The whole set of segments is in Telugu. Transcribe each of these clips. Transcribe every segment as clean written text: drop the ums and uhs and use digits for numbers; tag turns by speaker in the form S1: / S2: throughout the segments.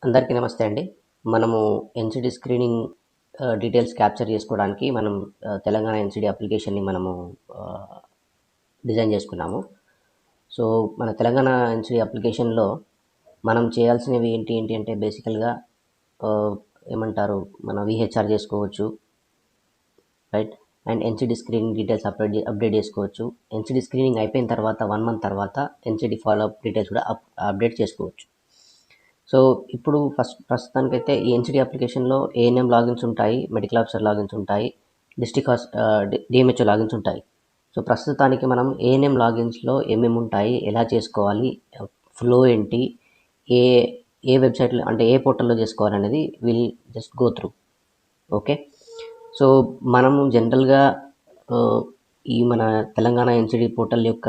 S1: అందరికీ నమస్తే అండి. మనము ఎన్‌సీడీ స్క్రీనింగ్ డీటెయిల్స్ క్యాప్చర్ చేసుకోవడానికి మనం తెలంగాణ ఎన్‌సీడీ అప్లికేషన్‌ని మనము డిజైన్ చేసుకున్నాము. సో, మన తెలంగాణ ఎన్‌సీడీ అప్లికేషన్‌లో మనం చేయాల్సినవి ఏంటి అంటే బేసికల్‌గా ఆహ్, ఏమంటారు మన వీహెచ్ఆర్ చేసుకోవచ్చు. Right. And NCD screening details update చేసుకోవచ్చు. ఎన్‌సీడీ స్క్రీనింగ్ అయిపోయిన తర్వాత 1 మంత్ తర్వాత ఎన్‌సీడీ ఫాలో అప్ డీటెయిల్స్ కూడా అప్డేట్ చేసుకోవచ్చు. సో, ఇప్పుడు ప్రస్తుతానికైతే ఈ ఎన్‌సీడీ అప్లికేషన్‌లో ఏఎన్ఎం లాగిన్స్ ఉంటాయి, మెడికల్ ఆఫీసర్ లాగిన్స్ ఉంటాయి, డిఎంహెచ్ఓ లాగిన్స్ ఉంటాయి. సో, ప్రస్తుతానికి మనం ఏఎన్ఎం లాగిన్స్‌లో ఏమేమి ఉంటాయి, ఎలా చేసుకోవాలి, ఫ్లో ఏంటి, ఏ ఏ వెబ్‌సైట్‌లో అంటే ఏ పోర్టల్‌లో చేసుకోవాలనేది will just go through. Okay. So, మనము జనరల్‌గా ఈ మన తెలంగాణ ఎన్‌సీడీ పోర్టల్ యొక్క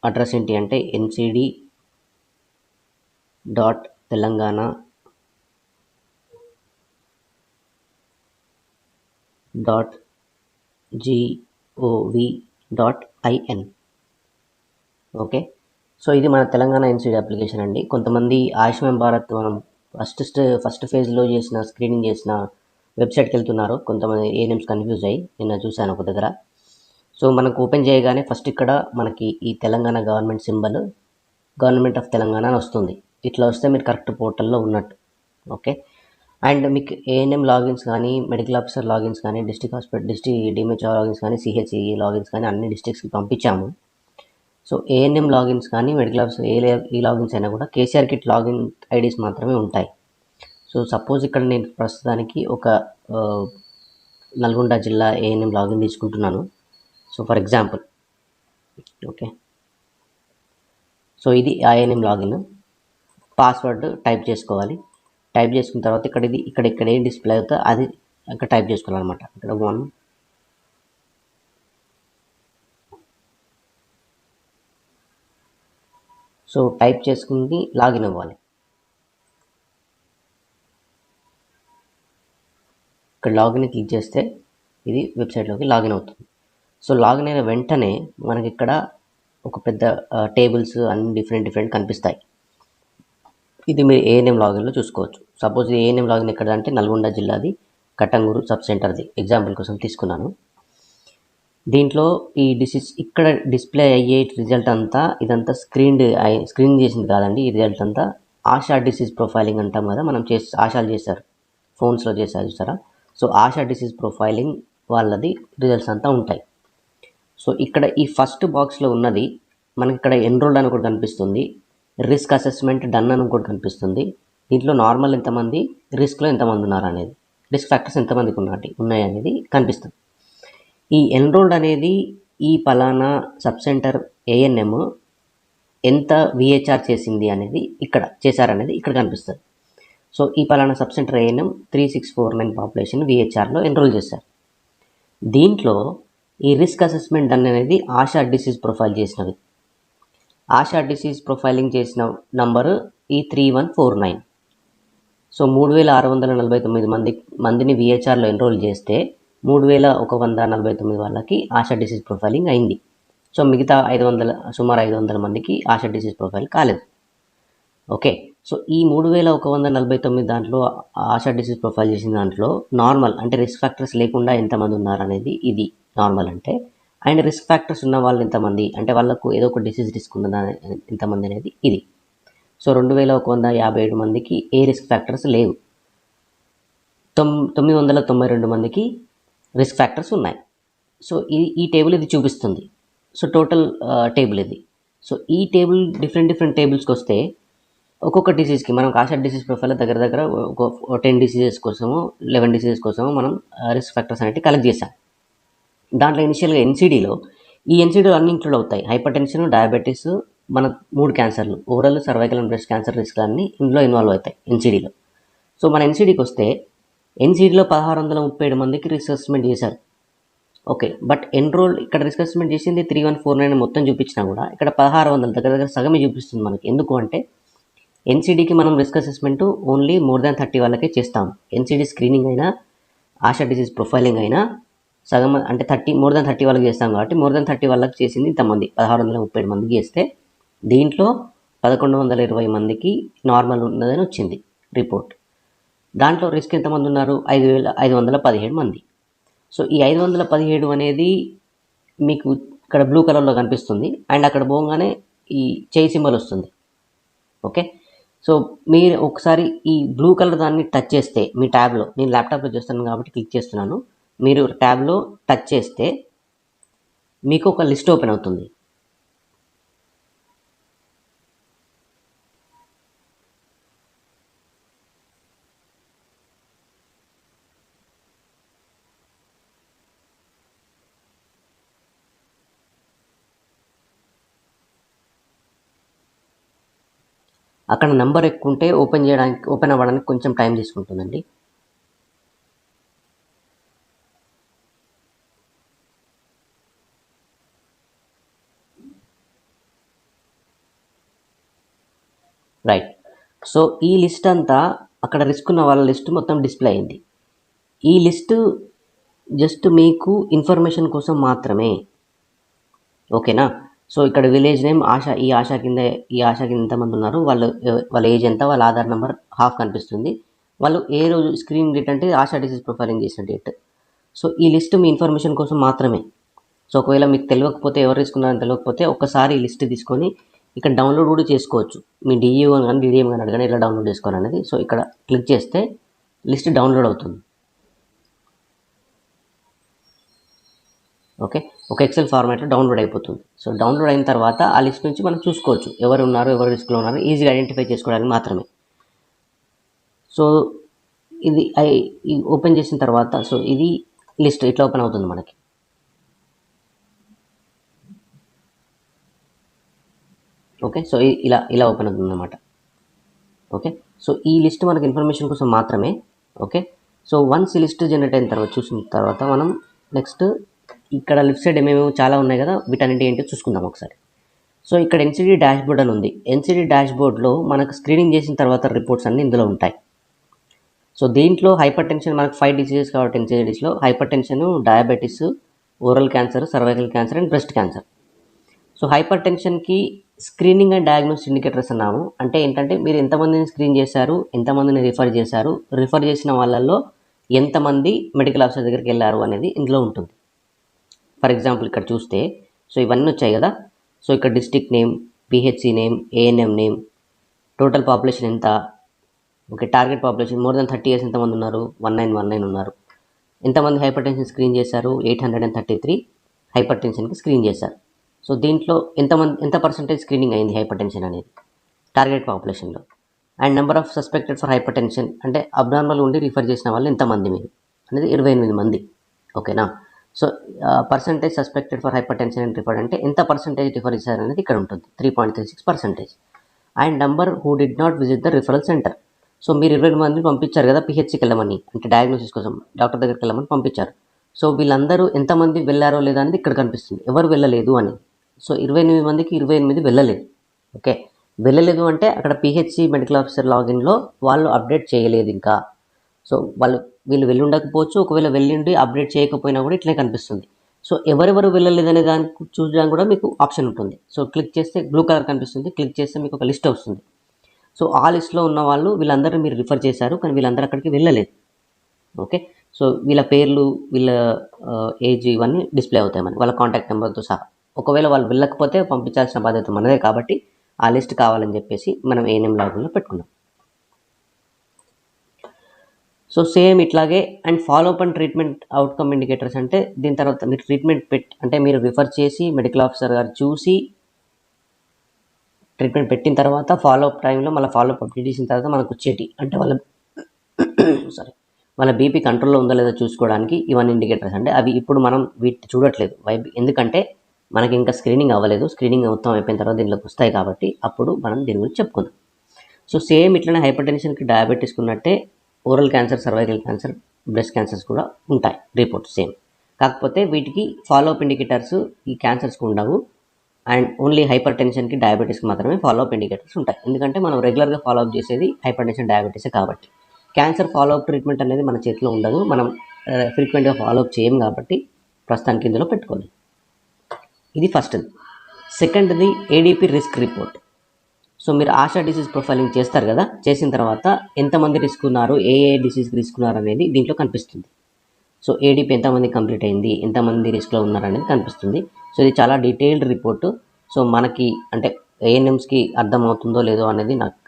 S1: అడ్రస్ ఏంటి అంటే ncd.telangana.gov.in. ఓకే. సో, ఇది మన తెలంగాణ ఎన్‌సీడీ అప్లికేషన్ అండి. కొంతమంది ఆయుష్మాన్ భారత్ మనం ఫస్ట్ ఫేజ్‌లో స్క్రీనింగ్ చేసిన వెబ్‌సైట్‌కి వెళ్తున్నారు. కొంతమంది ఏఎన్ఎమ్స్ కన్‌ఫ్యూజ్ అయ్యి నిన్న చూశాను ఒక దగ్గర. సో, మనకు ఓపెన్ చేయగానే ఫస్ట్ ఇక్కడ మనకి ఈ Telangana government symbol, government of Telangana అని వస్తుంది. ఇట్లా వస్తే మీరు కరెక్ట్ పోర్టల్లో ఉన్నట్టు. ఓకే. అండ్ మీకు ఏఎన్ఎం లాగిన్స్ కానీ, మెడికల్ ఆఫీసర్ లాగిన్స్ కానీ, డిస్ట్రిక్ట్ డిఎంహెచ్ఓ లాగిన్స్ కానీ, సిహెచ్ఈ లాగిన్స్ కానీ అన్ని డిస్ట్రిక్ట్స్కి పంపించాము. సో, ఏఎన్ఎం లాగిన్స్ కానీ, మెడికల్ ఆఫీసర్ ఏ లాగిన్స్ అయినా కూడా కేసీఆర్ కిట్ లాగిన్ ఐడీస్ మాత్రమే ఉంటాయి. సో, సపోజ్ ఇక్కడ నేను ప్రస్తుతానికి ఒక నల్గొండ జిల్లా ఏఎన్ఎం లాగిన్ తీసుకుంటున్నాను. So, for example okay. So, ఇది ఏఎన్ఎం లాగిన్. పాస్వర్డ్ టైప్ చేసుకోవాలి. టైప్ చేసుకున్న తర్వాత ఇక్కడ ఏం డిస్ప్లే అవుతుందో అది అక్కడ టైప్ చేసుకోవాలన్నమాట. ఇక్కడ 1 సో, టైప్ చేసుకుని లాగిన్ అవ్వాలి. ఇక్కడ లాగిన్ క్లిక్ చేస్తే ఇది వెబ్సైట్లోకి లాగిన్ అవుతుంది. సో, లాగిన్ అయిన వెంటనే మనకి ఇక్కడ ఒక పెద్ద టేబుల్స్ అన్ని డిఫరెంట్ కనిపిస్తాయి. ఇది మీరు ఏఎన్ఎం లాగిన్లో చూసుకోవచ్చు. సపోజ్ ఏఎన్ఎం లాగిన్ ఎక్కడ అంటే నల్గొండ జిల్లాది కట్టంగూరు సబ్ సెంటర్ది ఎగ్జాంపుల్ కోసం తీసుకున్నాను. దీంట్లో ఈ డిసీజ్ ఇక్కడ డిస్ప్లే అయ్యే రిజల్ట్ అంతా ఇదంతా స్క్రీన్ చేసింది కాదండి. ఈ రిజల్ట్ అంతా ఆశా డిసీజ్ ప్రొఫైలింగ్ అంటాం కదా, మనం ఆశాలు చేశారు, ఫోన్స్లో చేశారు చూసారా. సో, ఆశా డిసీజ్ ప్రొఫైలింగ్ వాళ్ళది రిజల్ట్స్ అంతా ఉంటాయి. సో, ఇక్కడ ఈ ఫస్ట్ బాక్స్లో ఉన్నది మనకి ఇక్కడ ఎన్రోల్డ్ అని ఒకటి కనిపిస్తుంది, రిస్క్ అసెస్మెంట్ డన్ అని ఒకటి కనిపిస్తుంది. దీంట్లో నార్మల్ ఎంతమంది, రిస్క్లో ఎంతమంది ఉన్నారు అనేది, రిస్క్ ఫ్యాక్టర్స్ ఎంతమందికి ఉన్నాయి అనేది కనిపిస్తుంది. ఈ ఎన్రోల్డ్ అనేది ఈ పలానా సబ్ సెంటర్ ఏఎన్ఎం ఎంత విహెచ్ఆర్ చేసింది అనేది చేశారనేది ఇక్కడ కనిపిస్తుంది. సో, ఈ పలానా సబ్ సెంటర్ ఏఎన్ఎం 3649 పాపులేషన్ విహెచ్ఆర్లో ఎన్రోల్ చేశారు. దీంట్లో ఈ రిస్క్ అసెస్మెంట్ డన్ అనేది ఆశా డిసీజ్ ప్రొఫైల్ చేసినవి. ఆశా డిసీజ్ ప్రొఫైలింగ్ చేసిన నంబరు ఈ 3149. సో, 3649 మందిని విహెచ్ఆర్లో ఎన్రోల్ చేస్తే 3149 వాళ్ళకి ఆశా డిసీజ్ ప్రొఫైలింగ్ అయింది. సో, మిగతా సుమారు 500 మందికి ఆశా డిసీజ్ ప్రొఫైల్ కాలేదు. ఓకే. సో, ఈ 3149 దాంట్లో ఆశా డిసీజ్ ప్రొఫైల్ చేసిన దాంట్లో నార్మల్ అంటే రిస్క్ ఫ్యాక్టర్స్ లేకుండా ఎంతమంది ఉన్నారనేది ఇది నార్మల్ అంటే. అండ్ రిస్క్ ఫ్యాక్టర్స్ ఉన్న వాళ్ళు ఎంతమంది అంటే వాళ్ళకు ఏదో ఒక డిసీజ్ రిస్క్ ఉన్నదా ఎంతమంది అనేది ఇది. సో, 2157 మందికి ఏ రిస్క్ ఫ్యాక్టర్స్ లేవు. 992 మందికి రిస్క్ ఫ్యాక్టర్స్ ఉన్నాయి. సో, ఈ టేబుల్ ఇది చూపిస్తుంది. సో, టోటల్ టేబుల్ ఇది. సో, ఈ టేబుల్ డిఫరెంట్ టేబుల్స్కి వస్తే ఒక్కొక్క డిసీజ్కి మనం ఆశా డిసీజ్ ప్రొఫైల్ దగ్గర ఒక 10 డిసీజెస్ కోసము 11 డిసీజెస్ కోసము మనం రిస్క్ ఫ్యాక్టర్స్ అనేవి కలెక్ట్ చేసాం. దాంట్లో ఇనిషియల్గా ఎన్సీడీలో అన్ని ఇంక్లూడ్ అవుతాయి. హైపర్ టెన్షన్, డయాబెటీస్, మన 3 క్యాన్సర్లు, oral, cervical and breast cancer risk అన్నీ ఇందులో ఇన్వాల్వ్ అవుతాయి ఎన్సీడీలో. సో, మన ఎన్సీడీకి వస్తే ఎన్సీడీలో 1637 మందికి రిస్క్ అసెస్మెంట్ చేశారు. ఓకే. బట్ ఎన్రోల్ ఇక్కడ రిస్క్ అసెస్మెంట్ చేసింది 3149 మొత్తం చూపించినా కూడా ఇక్కడ 1600 దగ్గర సగమే చూపిస్తుంది మనకి. ఎందుకు అంటే ఎన్సీడీకి మనం risk assessment only more than 30 వాళ్ళకే చేస్తాం. ఎన్సీడీ స్క్రీనింగ్ అయినా ఆశా డిసీజ్ ప్రొఫైలింగ్ అయినా సగం అంటే మోర్ దాన్ 30 వాళ్ళకి చేస్తాం కాబట్టి మోర్ దాన్ 30 వాళ్ళకి చేసింది ఇంతమంది 1637 మందికి చేస్తే దీంట్లో 1120 మందికి నార్మల్ ఉన్నదని వచ్చింది. రిపోర్ట్. దాంట్లో రిస్క్ ఎంతమంది ఉన్నారు? 5,517 మంది. సో ఈ 517 అనేది మీకు ఇక్కడ బ్లూ కలర్లో కనిపిస్తుంది. అండ్ అక్కడ పోగానే ఈ చేయి సింబల్ వస్తుంది. ఓకే, సో మీరు ఒకసారి ఈ బ్లూ కలర్ దాన్ని టచ్ చేస్తే మీ ట్యాబ్లో, నేను ల్యాప్టాప్లో చేస్తాను కాబట్టి క్లిక్ చేస్తున్నాను, మీరు ట్యాబ్లో టచ్ చేస్తే మీకు ఒక లిస్ట్ ఓపెన్ అవుతుంది. అక్కడ నెంబర్ ఎక్కువ ఉంటే ఓపెన్ అవ్వడానికి కొంచెం టైం తీసుకుంటుందండి. రైట్, సో ఈ లిస్ట్ అంతా అక్కడ రిస్క్ ఉన్న వాళ్ళ లిస్ట్ మొత్తం డిస్ప్లే అయింది. ఈ లిస్ట్ జస్ట్ మీకు ఇన్ఫర్మేషన్ కోసం మాత్రమే. ఓకేనా, సో ఇక్కడ విలేజ్ నేమ్ ఆశ, ఈ ఆశ కింద ఎంతమంది ఉన్నారు, వాళ్ళ ఏజ్ ఎంత, వాళ్ళ ఆధార్ నెంబర్ హాఫ్ కనిపిస్తుంది, వాళ్ళు ఏ రోజు స్క్రీన్ డేట్ అంటే ఆశా డిసీజ్ ప్రొఫైలింగ్ చేసిన డేట్. సో ఈ లిస్ట్ మీ ఇన్ఫర్మేషన్ కోసం మాత్రమే. సో ఒకవేళ మీకు తెలియకపోతే, ఎవరు తీసుకున్నారని తెలియకపోతే ఒక్కసారి ఈ లిస్ట్ తీసుకొని ఇక్కడ డౌన్లోడ్ కూడా చేసుకోవచ్చు. మీ డిఈఓ కానీ డిడిఎం కానీ అడగని ఎలా డౌన్లోడ్ చేసుకోవాలనేది. సో ఇక్కడ క్లిక్ చేస్తే లిస్ట్ డౌన్లోడ్ అవుతుంది. ఓకే, ఒక ఎక్సెల్ ఫార్మాట్లో డౌన్లోడ్ అయిపోతుంది. సో డౌన్లోడ్ అయిన తర్వాత ఆ లిస్ట్ నుంచి మనం చూసుకోవచ్చు ఎవరు ఉన్నారు, ఎవరు రిస్క్లో ఉన్నారు, ఈజీగా ఐడెంటిఫై చేసుకోవడానికి మాత్రమే. సో ఇది ఓపెన్ చేసిన తర్వాత, సో ఇది లిస్ట్ ఇట్లా ఓపెన్ అవుతుంది మనకి. ఓకే, సో ఇలా ఓపెన్ అవుతుంది అన్నమాట. ఓకే, సో ఈ లిస్ట్ మనకి ఇన్ఫర్మేషన్ కోసం మాత్రమే. ఓకే, సో వన్స్ ఈ లిస్ట్ జనరేట్ అయిన తర్వాత, చూసిన తర్వాత మనం నెక్స్ట్ ఇక్కడ లెఫ్ట్ సైడ్ ఏమేమి చాలా ఉన్నాయి కదా, వీటన్నింటి ఏంటో చూసుకుందాం ఒకసారి. సో ఇక్కడ ఎన్సిడి డాష్బోర్డ్ అని ఉంది. ఎన్సిడి డాష్బోర్డ్లో మనకు స్క్రీనింగ్ చేసిన తర్వాత రిపోర్ట్స్ అన్నీ ఇందులో ఉంటాయి. సో దీంట్లో హైపర్ టెన్షన్ మనకు 5 డిసీజెస్ కాబట్టి ఎన్సిడిస్లో hypertension, diabetes, oral cancer, cervical cancer and breast cancer. So హైపర్ టెన్షన్కి స్క్రీనింగ్ అండ్ డయాగ్నోస్ ఇండికేటర్స్ అన్నాము. అంటే ఏంటంటే మీరు ఎంతమందిని స్క్రీన్ చేశారు, ఎంతమందిని రిఫర్ చేశారు, రిఫర్ చేసిన వాళ్ళల్లో ఎంతమంది మెడికల్ ఆఫీసర్ దగ్గరికి వెళ్ళారు అనేది ఇందులో ఉంటుంది. ఫర్ ఎగ్జాంపుల్ ఇక్కడ చూస్తే, సో ఇవన్నీ వచ్చాయి కదా. సో ఇక్కడ district name, PHC name, ANM name, total population ఎంత, okay, target population more than 30 years ఎంతమంది ఉన్నారు, 1919 ఉన్నారు, ఎంతమంది హైపర్ టెన్షన్ స్క్రీన్ చేశారు, 833 హైపర్ టెన్షన్కి స్క్రీన్ చేశారు. సో దీంట్లో ఎంత పర్సెంటేజ్ స్క్రీనింగ్ అయింది హైపర్ టెన్షన్ అనేది టార్గెట్ పాపులేషన్లో. And number of suspected for hypertension అంటే అబ్నార్మల్ ఉండి రిఫర్ చేసిన వాళ్ళు ఎంతమంది మీరు అనేది 28 మంది. ఓకేనా, so percentage suspected for hypertension and refer అంటే ఎంత పర్సంటేజ్ రిఫర్ చేశారు అనేది ఇక్కడ ఉంటుంది, 3.36%. And number who did not visit the referral centre. So మీరు 20 మందిని పంపించారు కదా పిహెచ్సికి వెళ్ళమని, అంటే డయాగ్నోసిస్ కోసం డాక్టర్ దగ్గరికి వెళ్ళమని పంపించారు. సో వీళ్ళందరూ ఎంతమంది వెళ్ళారో లేదా అనేది ఇక్కడ కనిపిస్తుంది, ఎవరు వెళ్ళలేదు అని. సో 28 మందికి 28 వెళ్ళలేదు. ఓకే, వెళ్ళలేదు అంటే అక్కడ పిహెచ్సి మెడికల్ ఆఫీసర్ లాగిన్లో వాళ్ళు అప్డేట్ చేయలేదు ఇంకా. సో వీళ్ళు వెళ్ళి ఉండకపోవచ్చు, ఒకవేళ వెళ్ళిండి అప్డేట్ చేయకపోయినా కూడా ఇట్లనే కనిపిస్తుంది. సో ఎవరెవరు వెళ్ళలేదనే దానికి చూడడానికి కూడా మీకు ఆప్షన్ ఉంటుంది. సో క్లిక్ చేస్తే బ్లూ కలర్ కనిపిస్తుంది, క్లిక్ చేస్తే మీకు ఒక లిస్ట్ వస్తుంది. సో ఆ లిస్ట్లో ఉన్న వాళ్ళు వీళ్ళందరూ మీరు రిఫర్ చేశారు, కానీ వీళ్ళందరూ అక్కడికి వెళ్ళలేదు. ఓకే, సో వీళ్ళ పేర్లు, వీళ్ళ ఏజ్ ఇవన్నీ డిస్ప్లే అవుతాయి మనకి, వాళ్ళ కాంటాక్ట్ నెంబర్తో సహా. ఒకవేళ వాళ్ళు వెళ్ళకపోతే పంపించాల్సిన బాధ్యత మనదే కాబట్టి ఆ లిస్ట్ కావాలని చెప్పేసి మనం ఏఎన్ఎం లాగిన్లో పెట్టుకున్నాం. సో సేమ్ ఇట్లాగే. And follow up and treatment outcome indicators అంటే దీని తర్వాత మీరు ట్రీట్మెంట్ అంటే మీరు రిఫర్ చేసి మెడికల్ ఆఫీసర్ గారు చూసి ట్రీట్మెంట్ పెట్టిన తర్వాత ఫాలోఅప్ టైంలో మళ్ళీ ఫాలోఅప్ అప్డేట్ చేసిన తర్వాత మనకు వచ్చేటి అంటే వాళ్ళ బీపీ కంట్రోల్లో ఉందో లేదో చూసుకోవడానికి ఇవన్నీ ఇండికేటర్స్. అంటే అవి ఇప్పుడు మనం వీటి చూడట్లేదు, ఎందుకంటే మనకి ఇంకా స్క్రీనింగ్ అవ్వలేదు. స్క్రీనింగ్ మొత్తం అయిపోయిన తర్వాత దీనిలోకి వస్తాయి కాబట్టి అప్పుడు మనం దీని గురించి చెప్పుకుందాం. సో సేమ్ ఇట్లనే హైపర్ టెన్షన్కి డయాబెటీస్కి ఉన్నట్టే oral cancer, cervical cancer, breast cancers కూడా ఉంటాయి రిపోర్ట్స్ సేమ్. కాకపోతే వీటికి ఫాలోఅప్ ఇండికేటర్స్ ఈ క్యాన్సర్స్కి ఉండవు. అండ్ ఓన్లీ హైపర్ టెన్షన్కి, డయాబెటీస్కి మాత్రమే ఫాలోఅప్ ఇండికేటర్స్ ఉంటాయి. ఎందుకంటే మనం రెగ్యులర్గా ఫాలోఅప్ చేసేది హైపర్ టెన్షన్, డయాబెటీసే కాబట్టి. క్యాన్సర్ ఫాలోఅప్ ట్రీట్మెంట్ అనేది మన చేతిలో ఉండదు, మనం ఫ్రీక్వెంట్గా ఫాలోఅప్ చేయం కాబట్టి ప్రస్తుతానికి ఇందులో పెట్టుకోలేదు. ఇది ఫస్ట్ది. సెకండ్ది ఏడీపీ రిస్క్ రిపోర్ట్. సో మీరు ఆశా డిసీజ్ ప్రొఫైలింగ్ చేస్తారు కదా, చేసిన తర్వాత ఎంతమంది తీసుకున్నారు, ఏ డిసీజ్కి తీసుకున్నారు అనేది దీంట్లో కనిపిస్తుంది. సో ఏడీపీ ఎంతమంది కంప్లీట్ అయింది, ఎంతమంది రిస్క్లో ఉన్నారు అనేది కనిపిస్తుంది. సో ఇది చాలా డీటెయిల్డ్ రిపోర్టు. సో మనకి అంటే ఏఎన్ఎంస్కి అర్థమవుతుందో లేదో అనేది నాకు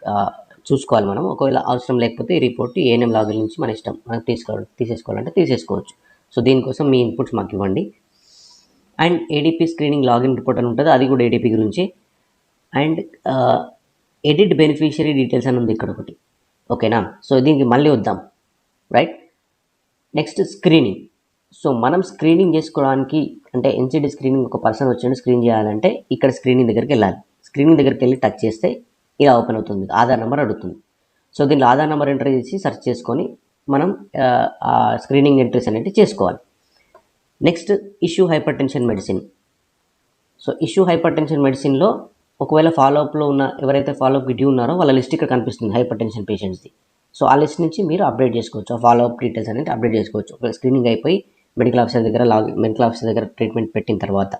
S1: చూసుకోవాలి మనం. ఒకవేళ అవసరం లేకపోతే ఈ రిపోర్ట్ ఏఎన్ఎం లాగిన్ నుంచి మన ఇష్టం, మనకు తీసేసుకోవాలంటే తీసేసుకోవచ్చు. సో దీనికోసం మీ ఇన్పుట్స్ మాకు ఇవ్వండి. And ADP screening login report అని ఉంటుంది, అది కూడా ఏడీపీ గురించి. అండ్ ఎడిట్ బెనిఫిషియరీ డీటెయిల్స్ అని ఉంది ఇక్కడ ఒకటి, ఓకేనా. సో దీనికి మళ్ళీ వద్దాం, రైట్. Next screening. సో మనం స్క్రీనింగ్ చేసుకోవడానికి అంటే ఎన్సిడి స్క్రీనింగ్ ఒక పర్సన్ వచ్చి స్క్రీన్ చేయాలంటే ఇక్కడ స్క్రీనింగ్ దగ్గరికి వెళ్ళాలి. స్క్రీనింగ్ దగ్గరికి వెళ్ళి టచ్ చేస్తే ఇలా ఓపెన్ అవుతుంది, ఆధార్ నెంబర్ అడుగుతుంది. సో దీనిలో ఆధార్ నెంబర్ ఎంటర్ చేసి సెర్చ్ చేసుకొని మనం ఆ స్క్రీనింగ్ ఎంట్రీస్ అనేవి చేసుకోవాలి. Next issue hypertension medicine. So issue hypertension మెడిసిన్లో ఒకవేళ ఫాలోఅప్లో ఉన్న ఎవరైతే ఫాలోఅప్కి డ్యూ ఉన్నారో వాళ్ళ లిస్ట్ ఇక్కడ కనిపిస్తుంది, హైపర్ టెన్షన్ పేషెంట్స్ది. సో ఆ లిస్ట్ నుంచి మీరు అప్డేట్ చేసుకోవచ్చు, ఆ ఫాలోఅప్ డీటెయిల్స్ అనేది అప్డేట్ చేసుకోవచ్చు. ఒకవేళ స్క్రీనింగ్ అయిపోయి మెడికల్ ఆఫీసర్ దగ్గర ట్రీట్మెంట్ పెట్టిన తర్వాత.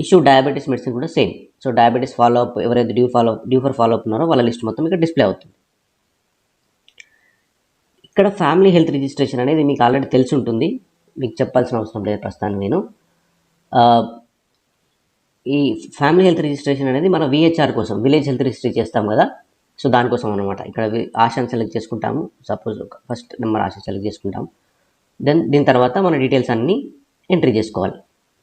S1: ఇష్యూ డయాబెటీస్ మెడిసిన్ కూడా సేమ్. సో డయాబెటీస్ ఫాలోఅప్ ఎవరైతే డ్యూ ఫర్ ఫాలోఅప్ ఉన్నారో వాళ్ళ లిస్ట్ మొత్తం ఇక్కడ డిస్ప్లే అవుతుంది. ఇక్కడ ఫ్యామిలీ హెల్త్ రిజిస్ట్రేషన్ అనేది మీకు ఆల్రెడీ తెలిసి ఉంటుంది, మీకు చెప్పాల్సిన అవసరం లేదు ప్రస్తుతానికి నేను. ఈ ఫ్యామిలీ హెల్త్ రిజిస్ట్రేషన్ అనేది మన విహెచ్ఆర్ కోసం, విలేజ్ హెల్త్ రిజిస్ట్రీ చేస్తాం కదా, సో దానికోసం అనమాట. ఇక్కడ ఆశాను సెలెక్ట్ చేసుకుంటాము. సపోజ్ ఫస్ట్ నెంబర్ ఆశ సెలెక్ట్ చేసుకుంటాము. దెన్ దీని తర్వాత మన డీటెయిల్స్ అన్నీ ఎంట్రీ చేసుకోవాలి.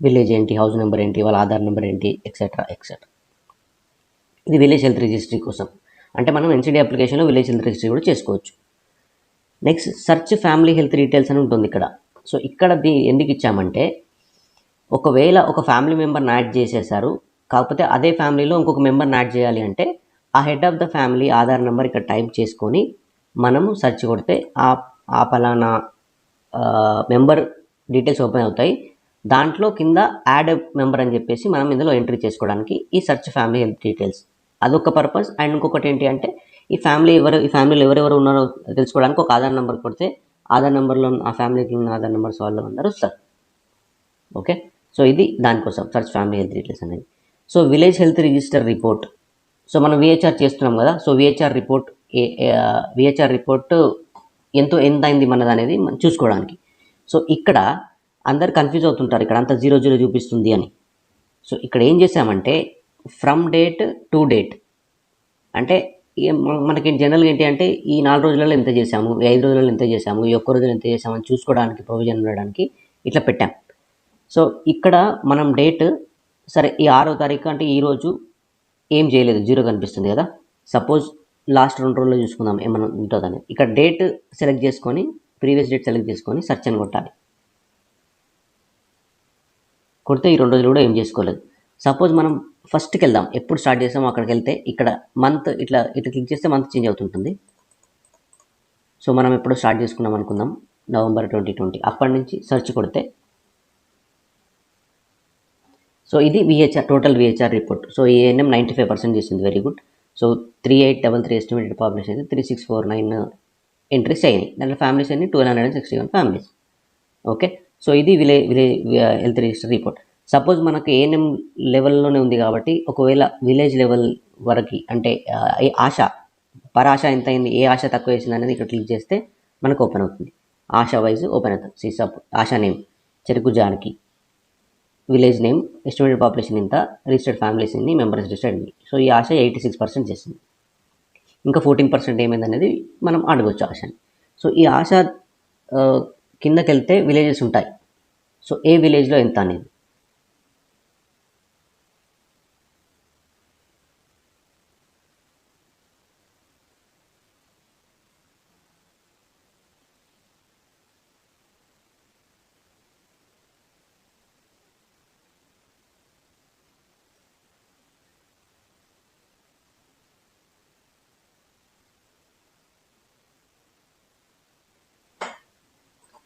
S1: విలేజ్ ఏంటి, హౌస్ నెంబర్ ఏంటి, వాళ్ళ ఆధార్ నెంబర్ ఏంటి, ఎక్సెట్రా ఎక్సెట్రా. ఇది విలేజ్ హెల్త్ రిజిస్ట్రీ కోసం. అంటే మనం ఎన్సిడి అప్లికేషన్లో విలేజ్ హెల్త్ రిజిస్ట్రీ కూడా చేసుకోవచ్చు. Next search family health details అని ఉంటుంది ఇక్కడ. సో ఇక్కడ ఎందుకు ఇచ్చామంటే ఒకవేళ ఒక ఫ్యామిలీ మెంబర్ని యాడ్ చేసేసారు, కాకపోతే అదే ఫ్యామిలీలో ఇంకొక మెంబర్ని యాడ్ చేయాలి అంటే ఆ head of the family Aadhaar number ఇక్కడ టైప్ చేసుకొని మనము సెర్చ్ కొడితే ఆ పలానా మెంబర్ డీటెయిల్స్ ఓపెన్ అవుతాయి. దాంట్లో కింద యాడ్ మెంబర్ అని చెప్పేసి మనం ఇందులో ఎంట్రీ చేసుకోవడానికి ఈ సెర్చ్ ఫ్యామిలీ హెల్త్ డీటెయిల్స్ అదొక పర్పస్. అండ్ ఇంకొకటి ఏంటి అంటే ఈ ఫ్యామిలీలో ఎవరెవరు ఉన్నారో తెలుసుకోవడానికి ఒక ఆధార్ నెంబర్ కొడితే ఆధార్ నెంబర్లో ఆ ఫ్యామిలీకి ఉన్న ఆధార్ నెంబర్స్ వాళ్ళు అందరూ వస్తారు. ఓకే, సో ఇది దానికోసం సెర్చ్ ఫ్యామిలీ హెల్త్ డీటెయిల్స్ అనేది. So village health register report. So మనం విహెచ్ఆర్ చేస్తున్నాం కదా, సో విహెచ్ఆర్ రిపోర్ట్ ఎంత అయింది మనది అనేది మనం చూసుకోవడానికి. సో ఇక్కడ అందరు కన్ఫ్యూజ్ అవుతుంటారు, ఇక్కడ అంతా 00 చూపిస్తుంది అని. సో ఇక్కడ ఏం చేసామంటే ఫ్రమ్ డేట్ టు డేట్ అంటే మనకి జనరల్గా ఏంటి అంటే ఈ 4 రోజులలో ఎంత చేసాము, ఈ 5 రోజులలో ఎంత చేసాము, ఈ ఒక్క రోజులో ఎంత చేసామని చూసుకోవడానికి ప్రొవిజన్ ఉండడానికి ఇట్లా పెట్టాం. సో ఇక్కడ మనం డేట్ సరే ఈ 6వ తారీఖు అంటే ఈరోజు ఏం చేయలేదు, 0 కనిపిస్తుంది కదా. సపోజ్ లాస్ట్ 2 రోజుల్లో చూసుకుందాం ఏమైనా ఉంటుందని. ఇక్కడ డేట్ సెలెక్ట్ చేసుకొని ప్రీవియస్ డేట్ సెలెక్ట్ చేసుకొని సెర్చ్ అని కొట్టాలి. కొడితే ఈ 2 రోజులు కూడా ఏం చేసుకోలేదు. సపోజ్ మనం ఫస్ట్కి వెళ్దాం, ఎప్పుడు స్టార్ట్ చేసామో అక్కడికి వెళ్తే ఇక్కడ మంత్ ఇట్లా క్లిక్ చేస్తే మంత్ చేంజ్ అవుతుంటుంది. సో మనం ఎప్పుడు స్టార్ట్ చేసుకున్నాం అనుకుందాం, నవంబర్ 2020. అప్పటి నుంచి సెర్చ్ కొడితే సో ఇది total VHR report. So ANM 95% చేసింది, very good. So 3833 estimated population అయితే 3649 ఎంట్రీస్ అయినాయి. దాంట్లో ఫ్యామిలీస్ అన్ని 1261 ఫ్యామిలీస్. ఓకే, సో ఇది village health register report. Suppose మనకు ఏఎన్ఎం లెవెల్లోనే ఉంది కాబట్టి ఒకవేళ విలేజ్ లెవెల్ వరకు అంటే ఆశ ఎంత అయింది, ఏ ఆశ తక్కువ వేసింది అనేది ఇక్కడ క్లిక్ చేస్తే మనకు ఓపెన్ అవుతుంది. ఆశ వైజ్ ఓపెన్ అవుతుంది. ఆశ నేమ్ చెరుకు Janaki, village name, estimated population ఇంత, రిజిస్టర్డ్ ఫ్యామిలీస్ ఇన్ని, మెంబర్స్ రిజిస్టర్డ్ ఇన్ని. సో ఈ ఆశ 86% చేసింది. ఇంకా 14% ఏమైంది అనేది మనం అడగవచ్చు ఆశని. సో ఈ ఆశ కిందకి వెళ్తే విలేజెస్ ఉంటాయి. సో ఏ విలేజ్లో ఎంత అనేది.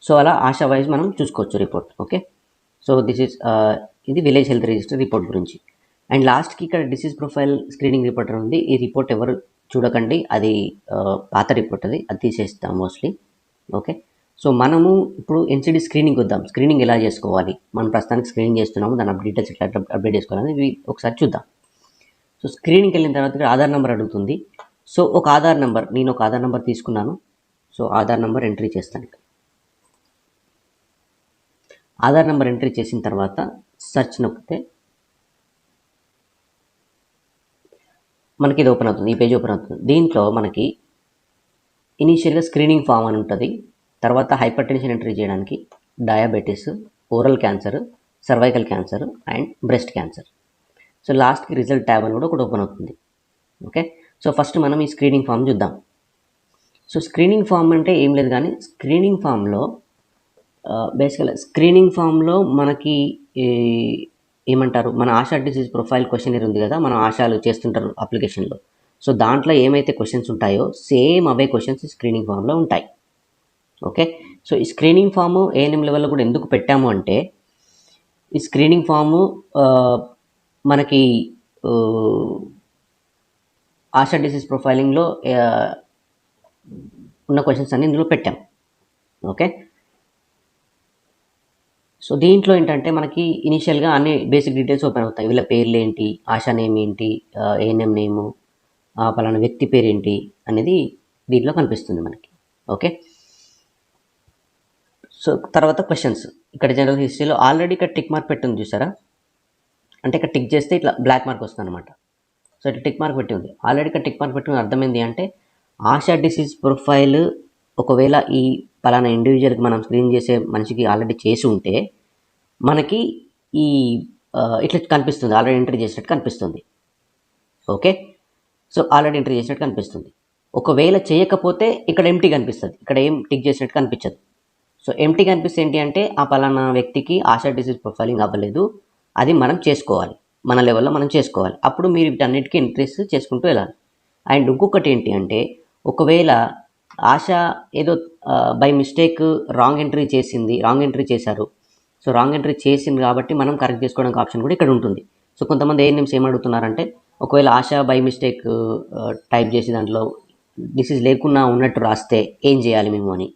S1: సో అలా ఆశా వైజ్ మనం చూసుకోవచ్చు రిపోర్ట్. ఓకే, సో ఇది విలేజ్ హెల్త్ రిజిస్టర్ రిపోర్ట్ గురించి. అండ్ లాస్ట్కి ఇక్కడ డిసీజ్ ప్రొఫైల్ స్క్రీనింగ్ రిపోర్ట్ ఉంది. ఈ రిపోర్ట్ ఎవరు చూడకండి, అది పాత రిపోర్ట్, అది తీసేస్తాం మోస్ట్లీ. ఓకే, సో మనము ఇప్పుడు ఎన్సిడి స్క్రీనింగ్ వద్దాం. స్క్రీనింగ్ ఎలా చేసుకోవాలి, మనం ప్రస్తుతానికి స్క్రీనింగ్ చేస్తున్నాము, దాని డీటెయిల్స్ ఎట్లా అప్డేట్ చేసుకోవాలని ఒకసారి చూద్దాం. సో స్క్రీనింగ్కి వెళ్ళిన తర్వాత ఇక్కడ ఆధార్ నెంబర్ అడుగుతుంది. సో ఒక ఆధార్ నెంబర్, నేను ఒక ఆధార్ నెంబర్ తీసుకున్నాను. సో ఆధార్ నెంబర్ ఎంట్రీ చేస్తాను. ఆధార్ నెంబర్ ఎంట్రీ చేసిన తర్వాత సెర్చ్ నొక్కితే మనకి ఇది ఓపెన్ అవుతుంది, ఈ పేజ్ ఓపెన్ అవుతుంది. దీంట్లో మనకి ఇనీషియల్గా స్క్రీనింగ్ ఫామ్ అని ఉంటుంది. తర్వాత హైపర్ టెన్షన్ ఎంట్రీ చేయడానికి diabetes, oral cancer, cervical cancer and breast cancer. So లాస్ట్కి రిజల్ట్ ట్యాబ్ అని కూడా ఒకటి ఓపెన్ అవుతుంది. ఓకే, సో ఫస్ట్ మనం ఈ స్క్రీనింగ్ ఫామ్ చూద్దాం. సో స్క్రీనింగ్ ఫామ్ అంటే ఏం లేదు కానీ స్క్రీనింగ్ ఫామ్లో బేసికల్గా స్క్రీనింగ్ ఫామ్లో మనకి ఏమంటారు, మన ఆశా డిసీజ్ ప్రొఫైల్ క్వశ్చనర్ ఉంది కదా, మన ఆశాలు చేస్తుంటారు అప్లికేషన్లో. సో దాంట్లో ఏమైతే క్వశ్చన్స్ ఉంటాయో సేమ్ అవే క్వశ్చన్స్ స్క్రీనింగ్ ఫామ్లో ఉంటాయి. ఓకే, సో ఈ స్క్రీనింగ్ ఫాము ఏఎన్ఎం లెవెల్లో కూడా ఎందుకు పెట్టాము అంటే, ఈ స్క్రీనింగ్ ఫాము మనకి ఆశా డిసీజ్ ప్రొఫైలింగ్లో ఉన్న క్వశ్చన్స్ అన్ని ఇందులో పెట్టాం. ఓకే, సో దీంట్లో ఏంటంటే మనకి ఇనిషియల్గా అన్ని బేసిక్ డీటెయిల్స్ ఓపెన్ అవుతాయి. వీళ్ళ పేర్లు ఏంటి, ఆశా నేమ్ ఏంటి, ఏఎన్ఎం నేము, పలానా వ్యక్తి పేరు ఏంటి అనేది దీంట్లో కనిపిస్తుంది మనకి. ఓకే, సో తర్వాత క్వశ్చన్స్. ఇక్కడ జనరల్ హిస్టరీలో ఆల్రెడీ ఇక్కడ టిక్ మార్క్ పెట్టి ఉంది చూసారా, అంటే ఇక్కడ టిక్ చేస్తే ఇట్లా బ్లాక్ మార్క్ వస్తుంది అనమాట. సో ఇట్లా టిక్ మార్క్ పెట్టి ఉంది, ఆల్రెడీ ఇక్కడ టిక్ మార్క్ పెట్టి ఉంది. అర్థమైంది అంటే ఆశా డిసీజ్ ప్రొఫైల్ ఒకవేళ ఈ పలానా ఇండివిజువల్కి మనం స్క్రీన్ చేసే మనిషికి ఆల్రెడీ చేసి ఉంటే మనకి ఈ ఇట్లా కనిపిస్తుంది, ఆల్రెడీ ఎంట్రీ చేసినట్టు కనిపిస్తుంది. ఓకే, సో ఆల్రెడీ ఎంట్రీ చేసినట్టు కనిపిస్తుంది. ఒకవేళ చేయకపోతే ఇక్కడ ఎంటీ కనిపిస్తుంది, ఇక్కడ ఏం టిక్ చేసినట్టు కనిపించదు. సో ఎంటీ కనిపిస్తే ఏంటి అంటే ఆ పలానా వ్యక్తికి ఆశా డిసీజ్ ప్రొఫైలింగ్ అవ్వలేదు, అది మనం చేసుకోవాలి, మన లెవెల్లో మనం చేసుకోవాలి. అప్పుడు మీరు వీటన్నిటికీ ఎంట్రీస్ చేసుకుంటూ వెళ్ళాలి. అండ్ ఇంకొకటి ఏంటి అంటే, ఒకవేళ ఆశ ఏదో బై మిస్టేక్ రాంగ్ ఎంట్రీ చేశారు. సో రాంగ్ ఎంట్రీ చేసింది కాబట్టి మనం కరెక్ట్ చేసుకోవడానికి ఆప్షన్ కూడా ఇక్కడ ఉంటుంది. సో కొంతమంది ఏఎన్ఎంస్ ఏమడుగుతున్నారంటే, ఒకవేళ ఆశ బై మిస్టేక్ టైప్ చేసి దాంట్లో డిసీజ్ లేకున్నా ఉన్నట్టు రాస్తే ఏం చేయాలి మేము అని.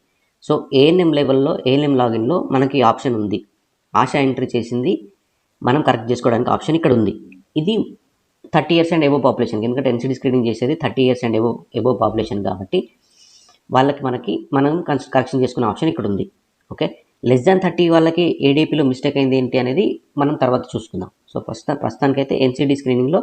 S1: సో ఏఎన్ఎం లెవెల్లో ఏఎన్ఎం లాగిన్లో మనకి ఆప్షన్ ఉంది, ఆశ ఎంట్రీ చేసింది మనం కరెక్ట్ చేసుకోవడానికి ఆప్షన్ ఇక్కడ ఉంది. ఇది 30 years అండ్ ఎబో పాపులేషన్, ఎందుకంటే ఎన్సిడి స్క్రీనింగ్ చేసేది 30 years అండ్ ఎబో పాపులేషన్ కాబట్టి వాళ్ళకి మనం కరెక్షన్ చేసుకునే ఆప్షన్ ఇక్కడ ఉంది. ఓకే, లెస్ దాన్ 30 వాళ్ళకి ఏడీపీలో మిస్టేక్ అయింది ఏంటి అనేది మనం తర్వాత చూసుకుందాం. సో ప్రస్తుతానికైతే ఎన్సిడి స్క్రీనింగ్లో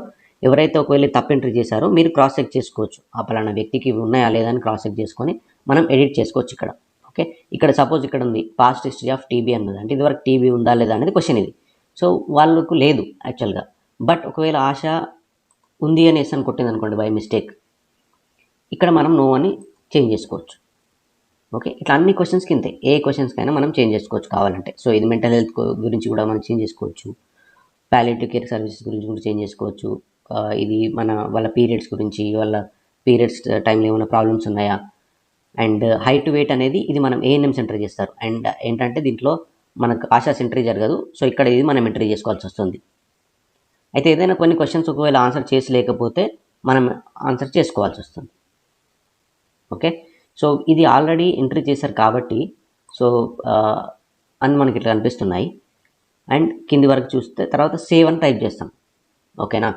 S1: ఎవరైతే ఒకవేళ తప్పు ఎంట్రీ చేశారో మీరు క్రాస్ చెక్ చేసుకోవచ్చు, ఆ పలానా వ్యక్తికి ఉన్నాయా లేదా అని క్రాస్ చెక్ చేసుకొని మనం ఎడిట్ చేసుకోవచ్చు ఇక్కడ. ఓకే, ఇక్కడ సపోజ్ ఇక్కడ ఉంది పాస్ట్ హిస్టరీ ఆఫ్ టీబీ అన్నది, అంటే ఇదివరకు టీబీ ఉందా లేదా అనేది క్వశ్చన్ ఇది. సో వాళ్ళకు లేదు యాక్చువల్గా, బట్ ఒకవేళ ఆశ ఉంది అని ఎస్ అని కొట్టింది అనుకోండి బై మిస్టేక్, ఇక్కడ మనం నో అని చేంజ్ చేసుకోవచ్చు. ఓకే, ఇట్లా అన్ని క్వశ్చన్స్కి ఇంతే, ఏ క్వశ్చన్స్కైనా మనం చేంజ్ చేసుకోవచ్చు కావాలంటే. సో ఇది మెంటల్ హెల్త్ గురించి కూడా మనం చేంజ్ చేసుకోవచ్చు, పాలియేటివ్ కేర్ సర్వీసెస్ గురించి కూడా చేంజ్ చేసుకోవచ్చు, ఇది వాళ్ళ పీరియడ్స్ గురించి, వాళ్ళ పీరియడ్స్ టైంలో ఏమైనా ప్రాబ్లమ్స్ ఉన్నాయా, అండ్ హైట్ వెయిట్ అనేది ఇది మనం ఏఎన్ఎం ఎంట్రీ చేస్తారు. అండ్ ఏంటంటే దీంట్లో మనకు ఆశా ఎంట్రీ జరగదు, సో ఇక్కడ ఇది మనం ఎంట్రీ చేసుకోవాల్సి వస్తుంది. అయితే ఏదైనా కొన్ని క్వశ్చన్స్ ఒకవేళ ఆన్సర్ చేసి లేకపోతే మనం ఆన్సర్ చేసుకోవాల్సి వస్తుంది. ఓకే, సో ఇది ఆల్రెడీ ఎంట్రీ చేశారు కాబట్టి సో అని మనకి ఇట్లా కనిపిస్తున్నాయి. అండ్ కింది వరకు చూస్తే తర్వాత సేవ్ అని టైప్ చేస్తాం. ఓకేనా,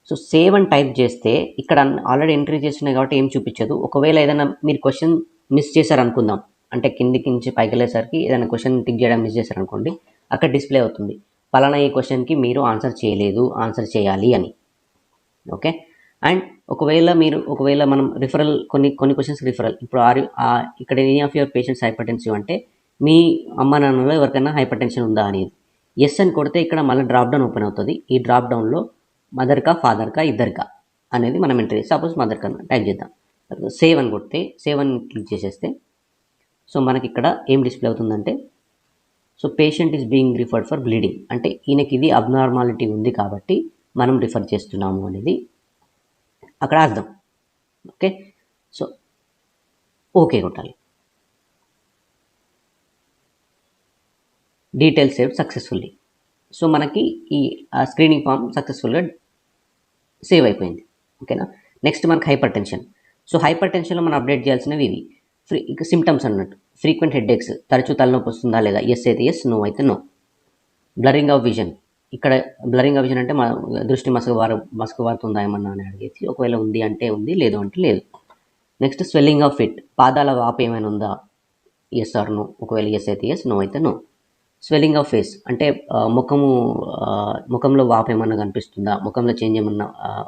S1: సో సేవ్ అని టైప్ చేస్తే ఇక్కడ ఆల్రెడీ ఎంట్రీ చేస్తున్నాయి కాబట్టి ఏం చూపించదు. ఒకవేళ ఏదైనా మీరు క్వశ్చన్ మిస్ చేశారు అనుకుందాం, అంటే కిందికి నుంచి పైకి వెళ్ళేసరికి ఏదైనా క్వశ్చన్ టిక్ చేయడం మిస్ చేశారు అనుకోండి, అక్కడ డిస్ప్లే అవుతుంది పలానా ఈ క్వశ్చన్కి మీరు ఆన్సర్ చేయలేదు, ఆన్సర్ చేయాలి అని. ఓకే, అండ్ ఒకవేళ మనం రిఫరల్ కొన్ని క్వశ్చన్స్ రిఫరల్, ఇప్పుడు ఇక్కడ any of your patients hyper tensive అంటే మీ అమ్మ నాన్నలో ఎవరికైనా హైపర్ టెన్షన్ ఉందా అనేది ఎస్ అని కొడితే ఇక్కడ మళ్ళీ డ్రాప్ డౌన్ ఓపెన్ అవుతుంది. ఈ డ్రాప్ డౌన్లో మదర్కా ఫాదర్కా ఇద్దరికా అనేది మనం ఎంటర్ చేసి సపోజ్ మదర్కా టైప్ చేద్దాం. సేవ్ అని కొడితే సేవ్ అని క్లిక్ చేసేస్తే సో మనకి ఇక్కడ ఏం డిస్ప్లే అవుతుందంటే, so patient is being referred for bleeding, అంటే ఈయనకి ఇది అబ్నార్మాలిటీ ఉంది కాబట్టి మనం రిఫర్ చేస్తున్నాము అనేది అక్కడ అర్థం. ఓకే, సో ఓకే కొట్టాలి. Details save successfully. సో మనకి ఈ స్క్రీనింగ్ ఫామ్ సక్సెస్ఫుల్గా సేవ్ అయిపోయింది. ఓకేనా, నెక్స్ట్ మనకి హైపర్ టెన్షన్. సో హైపర్ టెన్షన్లో మనం అప్డేట్ చేయాల్సినవి ఇవి సిమ్టమ్స్ అన్నట్టు. ఫ్రీక్వెంట్ హెడ్ఏక్స్, తరచూ తలనొప్పి వస్తుందా లేదా, ఎస్ అయితే ఎస్, నో అయితే నో. బ్లరింగ్ ఆఫ్ విజన్, ఇక్కడ బ్లరింగ్ విజన్ అంటే దృష్టి మసకబారుతుందా ఏమన్నా అని అడిగేసి ఒకవేళ ఉంది అంటే ఉంది, లేదు అంటే లేదు. నెక్స్ట్ స్వెల్లింగ్ ఆఫ్ ఫిట్, పాదాల వాపు ఏమైనా ఉందా, ఎస్ ఆర్ నో. ఒకవేళ ఎస్ అయితే ఎస్, నో అయితే నో. స్వెల్లింగ్ ఆఫ్ ఫేస్ అంటే ముఖంలో వాపు ఏమన్నా కనిపిస్తుందా, ముఖంలో చేంజ్ ఏమన్నా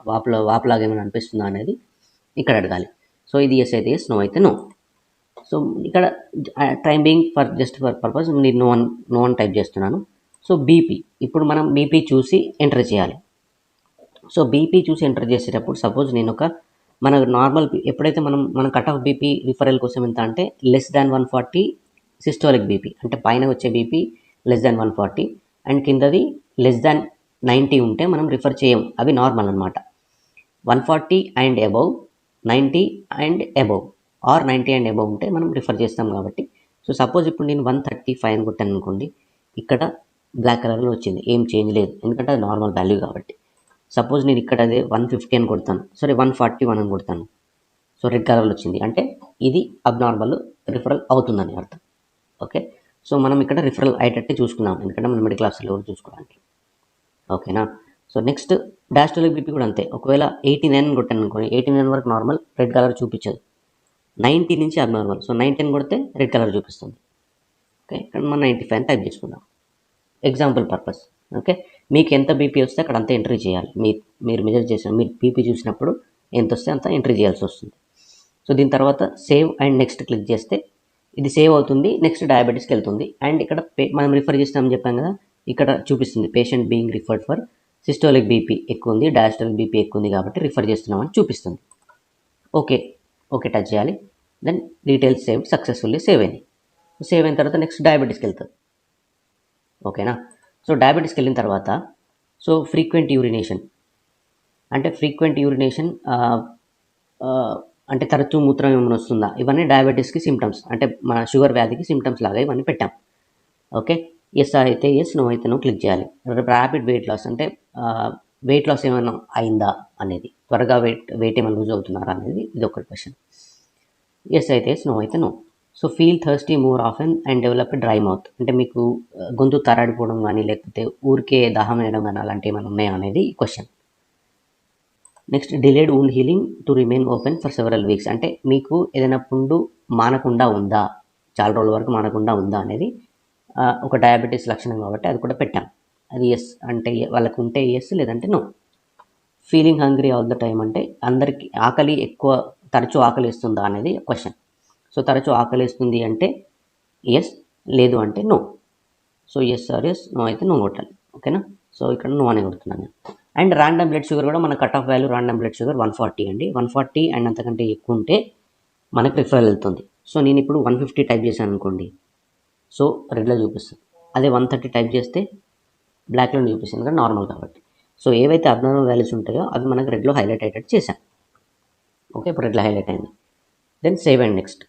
S1: వాపులాగా ఏమైనా అనిపిస్తుందా అనేది ఇక్కడ అడగాలి. సో ఇది ఎస్ అయితే ఎస్, నో అయితే నో. సో ఇక్కడ time being just for purpose నేను నో అని టైప్ చేస్తున్నాను. సో బీపీ, ఇప్పుడు మనం బీపీ చూసి ఎంటర్ చేయాలి. సో బీపీ చూసి ఎంటర్ చేసేటప్పుడు సపోజ్ నేను మన నార్మల్ ఎప్పుడైతే మన కట్ ఆఫ్ బీపీ రిఫరల్ కోసం ఎంత అంటే <140 సిస్టోలిక్ బీపీ, అంటే పైన వచ్చే బీపీ <140 అండ్ కిందది <90 ఉంటే మనం రిఫర్ చేయం, అవి నార్మల్ అనమాట. 140 and above, 90 and above or 90 and above ఉంటే మనం రిఫర్ చేస్తాం కాబట్టి. సో సపోజ్ ఇప్పుడు నేను 135 అని కొట్టాను అనుకోండి, ఇక్కడ బ్లాక్ కలర్లో వచ్చింది, ఏం చేంజ్ లేదు, ఎందుకంటే అది నార్మల్ వాల్యూ కాబట్టి. సపోజ్ నేను ఇక్కడ అదే 150 అని కొడతాను, సరే 141 అని కొడతాను, సో రెడ్ కలర్లో వచ్చింది, అంటే ఇది అబ్నార్మల్ రిఫరల్ అవుతుందని అర్థం. ఓకే, సో మనం ఇక్కడ రిఫరల్ అయ్యేటట్టు చూసుకున్నాం, ఎందుకంటే మనం మిడిల్ క్లాస్లో చూసుకోవడానికి. ఓకేనా. సో నెక్స్ట్ డాస్టోలిక్ బీపీ కూడా అంతే. ఒకవేళ 89 కొట్టాను అనుకోండి, 89 వరకు నార్మల్, రెడ్ కలర్ చూపించదు. 90 నుంచి అబ్నార్మల్, సో 90 కొడితే రెడ్ కలర్ చూపిస్తుంది. ఓకే, ఇక్కడ మనం 95 టైప్ చేసుకుందాం ఎగ్జాంపుల్ పర్పస్. ఓకే, మీకు ఎంత బీపీ వస్తే అక్కడ అంత ఎంట్రీ చేయాలి. మీరు మెజర్ చేసిన, మీరు బీపీ చూసినప్పుడు ఎంత వస్తే అంత ఎంట్రీ చేయాల్సి వస్తుంది. సో దీని తర్వాత సేవ్ అండ్ నెక్స్ట్ క్లిక్ చేస్తే ఇది సేవ్ అవుతుంది, నెక్స్ట్ డయాబెటీస్కి వెళ్తుంది. అండ్ ఇక్కడ మనం రిఫర్ చేస్తామని చెప్పాం కదా, ఇక్కడ చూపిస్తుంది patient being referred for systolic BP ఎక్కువ ఉంది, డయాస్టోలిక్ బీపీ ఎక్కువ ఉంది కాబట్టి రిఫర్ చేస్తున్నామని చూపిస్తుంది. ఓకే టచ్ చేయాలి. Then details save successfully save అయింది. సేవ్ అయిన తర్వాత నెక్స్ట్ డయాబెటీస్కి వెళ్తుంది. ఓకేనా. సో డయాబెటీస్కి వెళ్ళిన తర్వాత సో ఫ్రీక్వెంట్ యూరినేషన్ అంటే తరచూ మూత్రం ఏమైనా వస్తుందా, ఇవన్నీ డయాబెటీస్కి సిమ్టమ్స్, అంటే మన షుగర్ వ్యాధికి సిమ్టమ్స్ లాగా ఇవన్నీ పెట్టాం. ఓకే, ఎస్ అయితే ఎస్, నో అయితే నో క్లిక్ చేయాలి. ర్యాపిడ్ వెయిట్ లాస్ అంటే వెయిట్ లాస్ ఏమైనా అయిందా అనేది, త్వరగా వెయిట్ ఏమైనా లూజ్ అవుతున్నారా అనేది ఇది ఒక క్వశ్చన్. ఎస్ అయితే ఎస్, నో అయితే no. So feel thirsty more often and develop dry mouth, అంటే మీకు గొంతు తరాడిపోవడం కానీ లేకపోతే ఊరికే దాహం వేయడం కానీ అలాంటివి ఏమైనా ఉన్నాయా అనేది question. Next delayed wound healing to remain open for several weeks, అంటే మీకు ఏదైనా పుండు మానకుండా ఉందా, చాలా రోజుల వరకు మానకుండా ఉందా అనేది ఒక డయాబెటీస్ లక్షణం కాబట్టి అది కూడా పెట్టాం. అది ఎస్ అంటే వాళ్ళకు ఉంటే ఎస్, లేదంటే no. Feeling hungry all the time, అంటే అందరికీ ఆకలి ఎక్కువ, తరచూ ఆకలిస్తుందా అనేది క్వశ్చన్. సో తరచూ ఆకలిస్తుంది అంటే ఎస్, లేదు అంటే no. So yes or yes, no అయితే నో కొట్టాలి. ఓకేనా. సో ఇక్కడ నో అని కొడుతున్నాను. అండ్ ర్యాండమ్ బ్లడ్ షుగర్ కూడా మన cut off value random blood sugar 140 అండి. 140 అండ్ అంతకంటే ఎక్కువ ఉంటే మనకు రిఫరల్ వెళ్తుంది. సో నేను ఇప్పుడు 150 టైప్ చేశాను అనుకోండి, సో రెడ్లో చూపిస్తుంది. అదే 130 టైప్ చేస్తే బ్లాక్లో చూపిస్తుంది, కానీ నార్మల్ కాబట్టి. సో ఏవైతే అబ్నార్మల్ వాల్యూస్ ఉంటాయో అవి మనకు రెడ్లో హైలైట్ అయ్యేటట్టు చేశాను. ఓకే, ఇప్పుడు రెడ్లో హైలైట్ అయింది. Then save and next.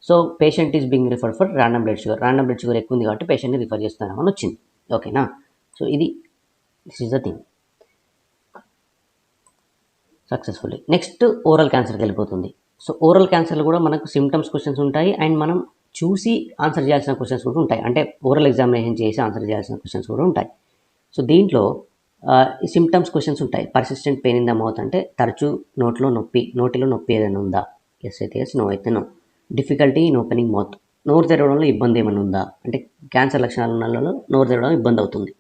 S1: So patient is being referred for random blood sugar ఎక్కువ ఉంది కాబట్టి పేషెంట్ని రిఫర్ చేస్తున్నామని వచ్చింది. ఓకేనా. So this is the thing successfully. Next oral క్యాన్సర్కి వెళ్ళిపోతుంది. సో ఓరల్ క్యాన్సర్లో కూడా మనకు సిమ్టమ్స్ క్వశ్చన్స్ ఉంటాయి అండ్ మనం చూసి ఆన్సర్ చేయాల్సిన క్వశ్చన్స్ కూడా ఉంటాయి, అంటే ఓరల్ ఎగ్జామినేషన్ చేసి ఆన్సర్ చేయాల్సిన క్వశ్చన్స్ కూడా ఉంటాయి. సో దీంట్లో సిమ్టమ్స్ క్వశ్చన్స్ ఉంటాయి. Persistent pain in the mouth, అంటే తరచూ నోటిలో నొప్పి ఏదైనా ఉందా, ఎస్ అయితే ఎస్, నో అయితే no. Difficulty in opening mouth, నోరు తెరవడంలో ఇబ్బంది ఏమైనా ఉందా, అంటే క్యాన్సర్ లక్షణాలు ఉన్న వాళ్ళలో నోరు తెరవడం ఇబ్బంది అవుతుంది.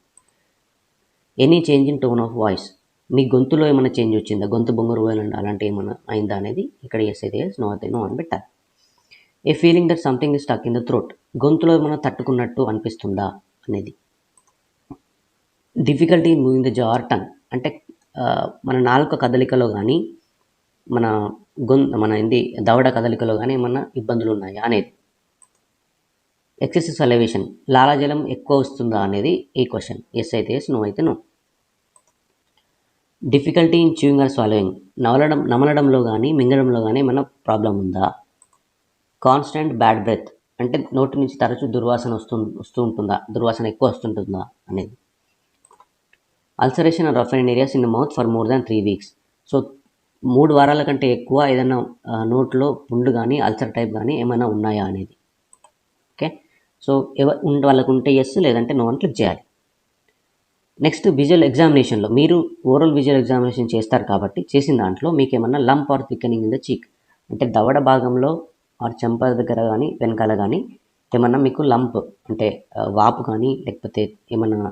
S1: Any change in tone of voice, మీ గొంతులో ఏమైనా చేంజ్ వచ్చిందా, గొంతు బొంగురు అలాంటి ఏమైనా అయిందా అనేది ఇక్కడ ఎస్ అయితే ఎస్, నో అయితే నో అని పెట్టాలి. A feeling that something is stuck in the throat, గొంతులో ఏమైనా తట్టుకున్నట్టు అనిపిస్తుందా అనేది. Difficulty in moving the jaw or tongue, అంటే మన నాలుక కదలికలో కానీ మన దవడ కదలికలో కానీ ఏమన్నా ఇబ్బందులు ఉన్నాయా అనేది. ఎక్సెసివ్ సలైవేషన్, లాలాజలం ఎక్కువ వస్తుందా అనేది ఈ క్వశ్చన్. ఎస్ అయితే ఎస్, నో అయితే no. Difficulty in chewing or swallowing, నమలడంలో కానీ మింగడంలో కానీ ఏమైనా ప్రాబ్లం ఉందా. కాన్స్టెంట్ బ్యాడ్ బ్రెత్, అంటే నోటి నుంచి తరచూ దుర్వాసన వస్తూ ఉంటుందా, దుర్వాసన ఎక్కువ వస్తుంటుందా అనేది. Ulceration or roughen areas in the mouth for more than 3 weeks, so 3 వారాల కంటే ఎక్కువ ఏదైనా నోట్లో పుండు కానీ అల్సర్ టైప్ కానీ ఏమైనా ఉన్నాయా అనేది. ఓకే, సో వాళ్ళకు ఉంటే ఎస్, లేదంటే నో అని క్లిక్ చేయాలి. నెక్స్ట్ విజువల్ ఎగ్జామినేషన్లో మీరు ఓరల్ విజువల్ ఎగ్జామినేషన్ చేస్తారు కాబట్టి చేసిన దాంట్లో మీకు ఏమన్నా lump or thickening in the cheek, అంటే దవడ భాగంలో ఆర్ చెంప దగ్గర కానీ వెనకాల కానీ ఏమన్నా మీకు లంప్ అంటే వాపు కానీ లేకపోతే ఏమన్నా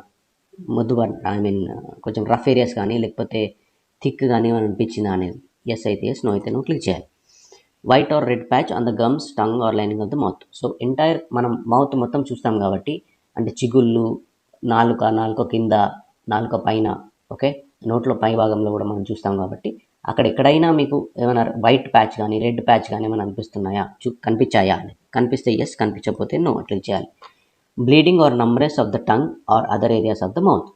S1: కొంచెం రఫ్ ఏరియాస్ కానీ లేకపోతే థిక్ కానీ ఏమైనా అనిపించిందా అనేది ఎస్ అయితే ఎస్, నో అయితే నో క్లిక్ చేయాలి. White or red patch on the gums, tongue or lining of the mouth. So entire మనం మౌత్ మొత్తం చూస్తాం కాబట్టి, అంటే చిగుళ్ళు, నాలుక కింద, నాలుక పైన, ఓకే, నోట్లో పై భాగంలో కూడా మనం చూస్తాం కాబట్టి అక్కడ ఎక్కడైనా మీకు ఏమైనా వైట్ ప్యాచ్ కానీ రెడ్ ప్యాచ్ కానీ ఏమైనా అనిపిస్తున్నాయా, కనిపించాయా అని కనిపిస్తే ఎస్, కనిపించకపోతే నో క్లిక్ చేయాలి. Bleeding or numbness of the tongue or other areas of the mouth.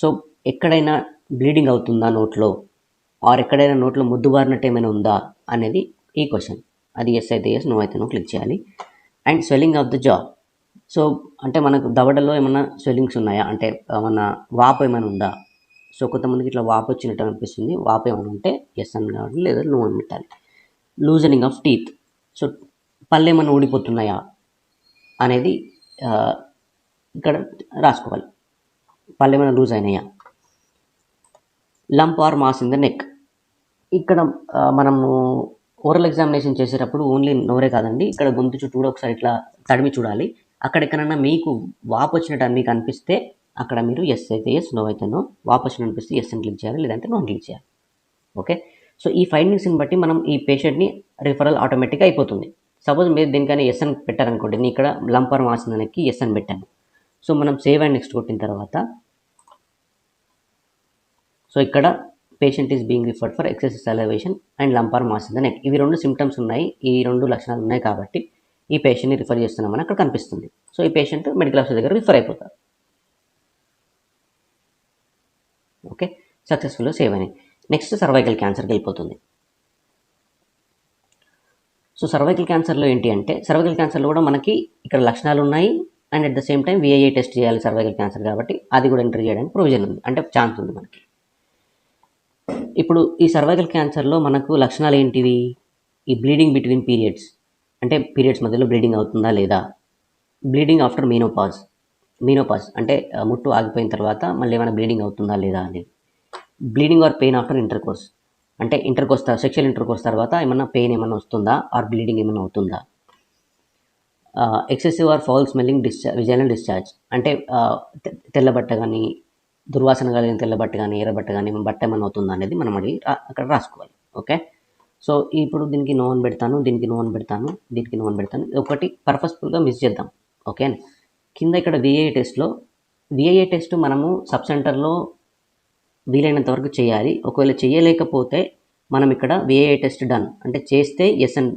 S1: So ఎక్కడైనా బ్లీడింగ్ అవుతుందా నోట్లో, ఆర్ ఎక్కడైనా నోట్లో ముద్దుబారినట్టు ఏమైనా ఉందా అనేది ఈ క్వశ్చన్. అది ఎస్ అయితే ఎస్, నో అయితే నో క్లిక్ చేయాలి. అండ్ స్వెల్లింగ్ ఆఫ్ ద జా. సో అంటే మనకు దవడలో ఏమైనా స్వెల్లింగ్స్ ఉన్నాయా, అంటే ఏమన్నా వాపు ఏమైనా ఉందా. సో కొంతమందికి ఇట్లా వాపు వచ్చినట్టు అనిపిస్తుంది, వాపు ఏమైనా ఉంటే ఎస్ అని కావాలి, లేదా నో అని పెట్టాలి. Loosening of teeth. సో పళ్ళు ఏమైనా ఊడిపోతున్నాయా అనేది ఇక్కడ రాసుకోవాలి, పళ్ళు ఏమైనా లూజ్ అయినాయా. Lump or mass in the neck. ఇక్కడ మనము ఓరల్ ఎగ్జామినేషన్ చేసేటప్పుడు ఓన్లీ నోరే కాదండి, ఇక్కడ గొంతు చుట్టూ కూడా ఒకసారి ఇట్లా తడిమి చూడాలి. అక్కడెక్కడన్నా మీకు వాపు వచ్చినట్టు మీకు అనిపిస్తే అక్కడ మీరు ఎస్ అయితే ఎస్, నో అయితే నో. వాపు వచ్చినట్టు అనిపిస్తే ఎస్ అని క్లిక్ చేయాలి, లేదంటే నో క్లిక్ చేయాలి. ఓకే, సో ఈ ఫైండింగ్స్ని బట్టి మనం ఈ పేషెంట్ని రిఫరల్ ఆటోమేటిక్గా అయిపోతుంది. సపోజ్ మీరు దీనికైనా ఎస్ అని పెట్టారనుకోండి, నేను ఇక్కడ lump or mass in the నెక్కి ఎస్ అని పెట్టాను. సో మనం సేవ్ అండ్ నెక్స్ట్ కొట్టిన తర్వాత, సో ఇక్కడ patient is being referred for excessive salivation and lump or mass in the neck. ఇవి 2 సిమ్టమ్స్ ఉన్నాయి, ఈ 2 లక్షణాలు ఉన్నాయి కాబట్టి ఈ పేషెంట్ని రిఫర్ చేస్తున్నామని అక్కడ కనిపిస్తుంది. సో ఈ పేషెంట్ మెడికల్ ఆఫీసర్ దగ్గర రిఫర్ అయిపోతారు. ఓకే, సక్సెస్ఫుల్గా సేవ్ అయినాయి. నెక్స్ట్ సర్వైకల్ క్యాన్సర్కి వెళ్ళిపోతుంది. సో సర్వైకల్ క్యాన్సర్లో ఏంటి అంటే, సర్వైకల్ క్యాన్సర్లో కూడా మనకి ఇక్కడ లక్షణాలు ఉన్నాయి and at the same time VIA test చేయాలి సర్వైకల్ క్యాన్సర్ కాబట్టి అది కూడా ఎంటర్ చేయడానికి ప్రొవిజన్ ఉంది, అంటే ఛాన్స్ ఉంది మనకి. ఇప్పుడు ఈ సర్వైకల్ క్యాన్సర్లో మనకు లక్షణాలు ఏంటివి, ఈ బ్లీడింగ్ బిట్వీన్ పీరియడ్స్, అంటే పీరియడ్స్ మధ్యలో బ్లీడింగ్ అవుతుందా లేదా. బ్లీడింగ్ ఆఫ్టర్ మీనోపాజ్ అంటే ముట్టు ఆగిపోయిన తర్వాత మళ్ళీ ఏమైనా బ్లీడింగ్ అవుతుందా లేదా అనేది. Bleeding or pain after intercourse, అంటే సెక్షువల్ ఇంటర్కోర్స్ తర్వాత ఏమన్నా పెయిన్ ఏమైనా వస్తుందా, ఆర్ బ్లీడింగ్ ఏమైనా అవుతుందా. Excessive or foul smelling vaginal discharge, అంటే తెల్లబట్ట కానీ, దుర్వాసన కలిగిన తెల్లబట్ట కానీ, ఎర్రబట్ట కానీ బట్ట ఏమైనా అవుతుందా అనేది మనం అడిగి అక్కడ రాసుకోవాలి. ఓకే, సో ఇప్పుడు దీనికి నో అని పెడతాను, దీనికి నో అని పెడతాను, దీనికి నో అని పెడతాను. ఒకటి పర్పస్ఫుల్గా మిస్ చేద్దాం. ఓకే, కింద ఇక్కడ VIA టెస్ట్ మనము సబ్ సెంటర్లో వీలైనంత వరకు చేయాలి. ఒకవేళ చేయలేకపోతే మనం ఇక్కడ VIA టెస్ట్ డన్ అంటే చేస్తే ఎస్ అని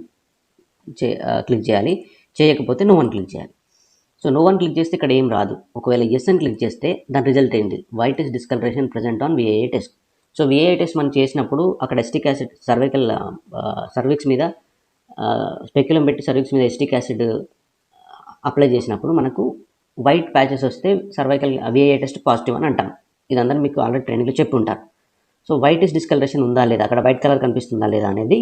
S1: క్లిక్ చేయాలి, చేయకపోతే నో అని క్లిక్ చేయాలి. సో నో అని క్లిక్ చేస్తే ఇక్కడ ఏం రాదు. ఒకవేళ ఎస్ అని క్లిక్ చేస్తే దాని రిజల్ట్ ఏంటి, white is discolouration present on VIA test. So VIA test మనం చేసినప్పుడు అక్కడ ఎస్టిక్ యాసిడ్ సర్విక్స్ మీద స్పెక్యులం పెట్టి సర్విక్స్ మీద ఎస్టిక్ యాసిడ్ అప్లై చేసినప్పుడు మనకు వైట్ ప్యాచెస్ వస్తే సర్వైకల్ VIA టెస్ట్ పాజిటివ్ అని అంటాం. ఇదంతా మీకు ఆల్రెడీ ట్రైనింగ్లో చెప్పి ఉంటారు. సో వైట్ ఇస్ డిస్కలరేషన్ ఉందా లేదా, అక్కడ వైట్ కలర్ కనిపిస్తుందా లేదా అనేది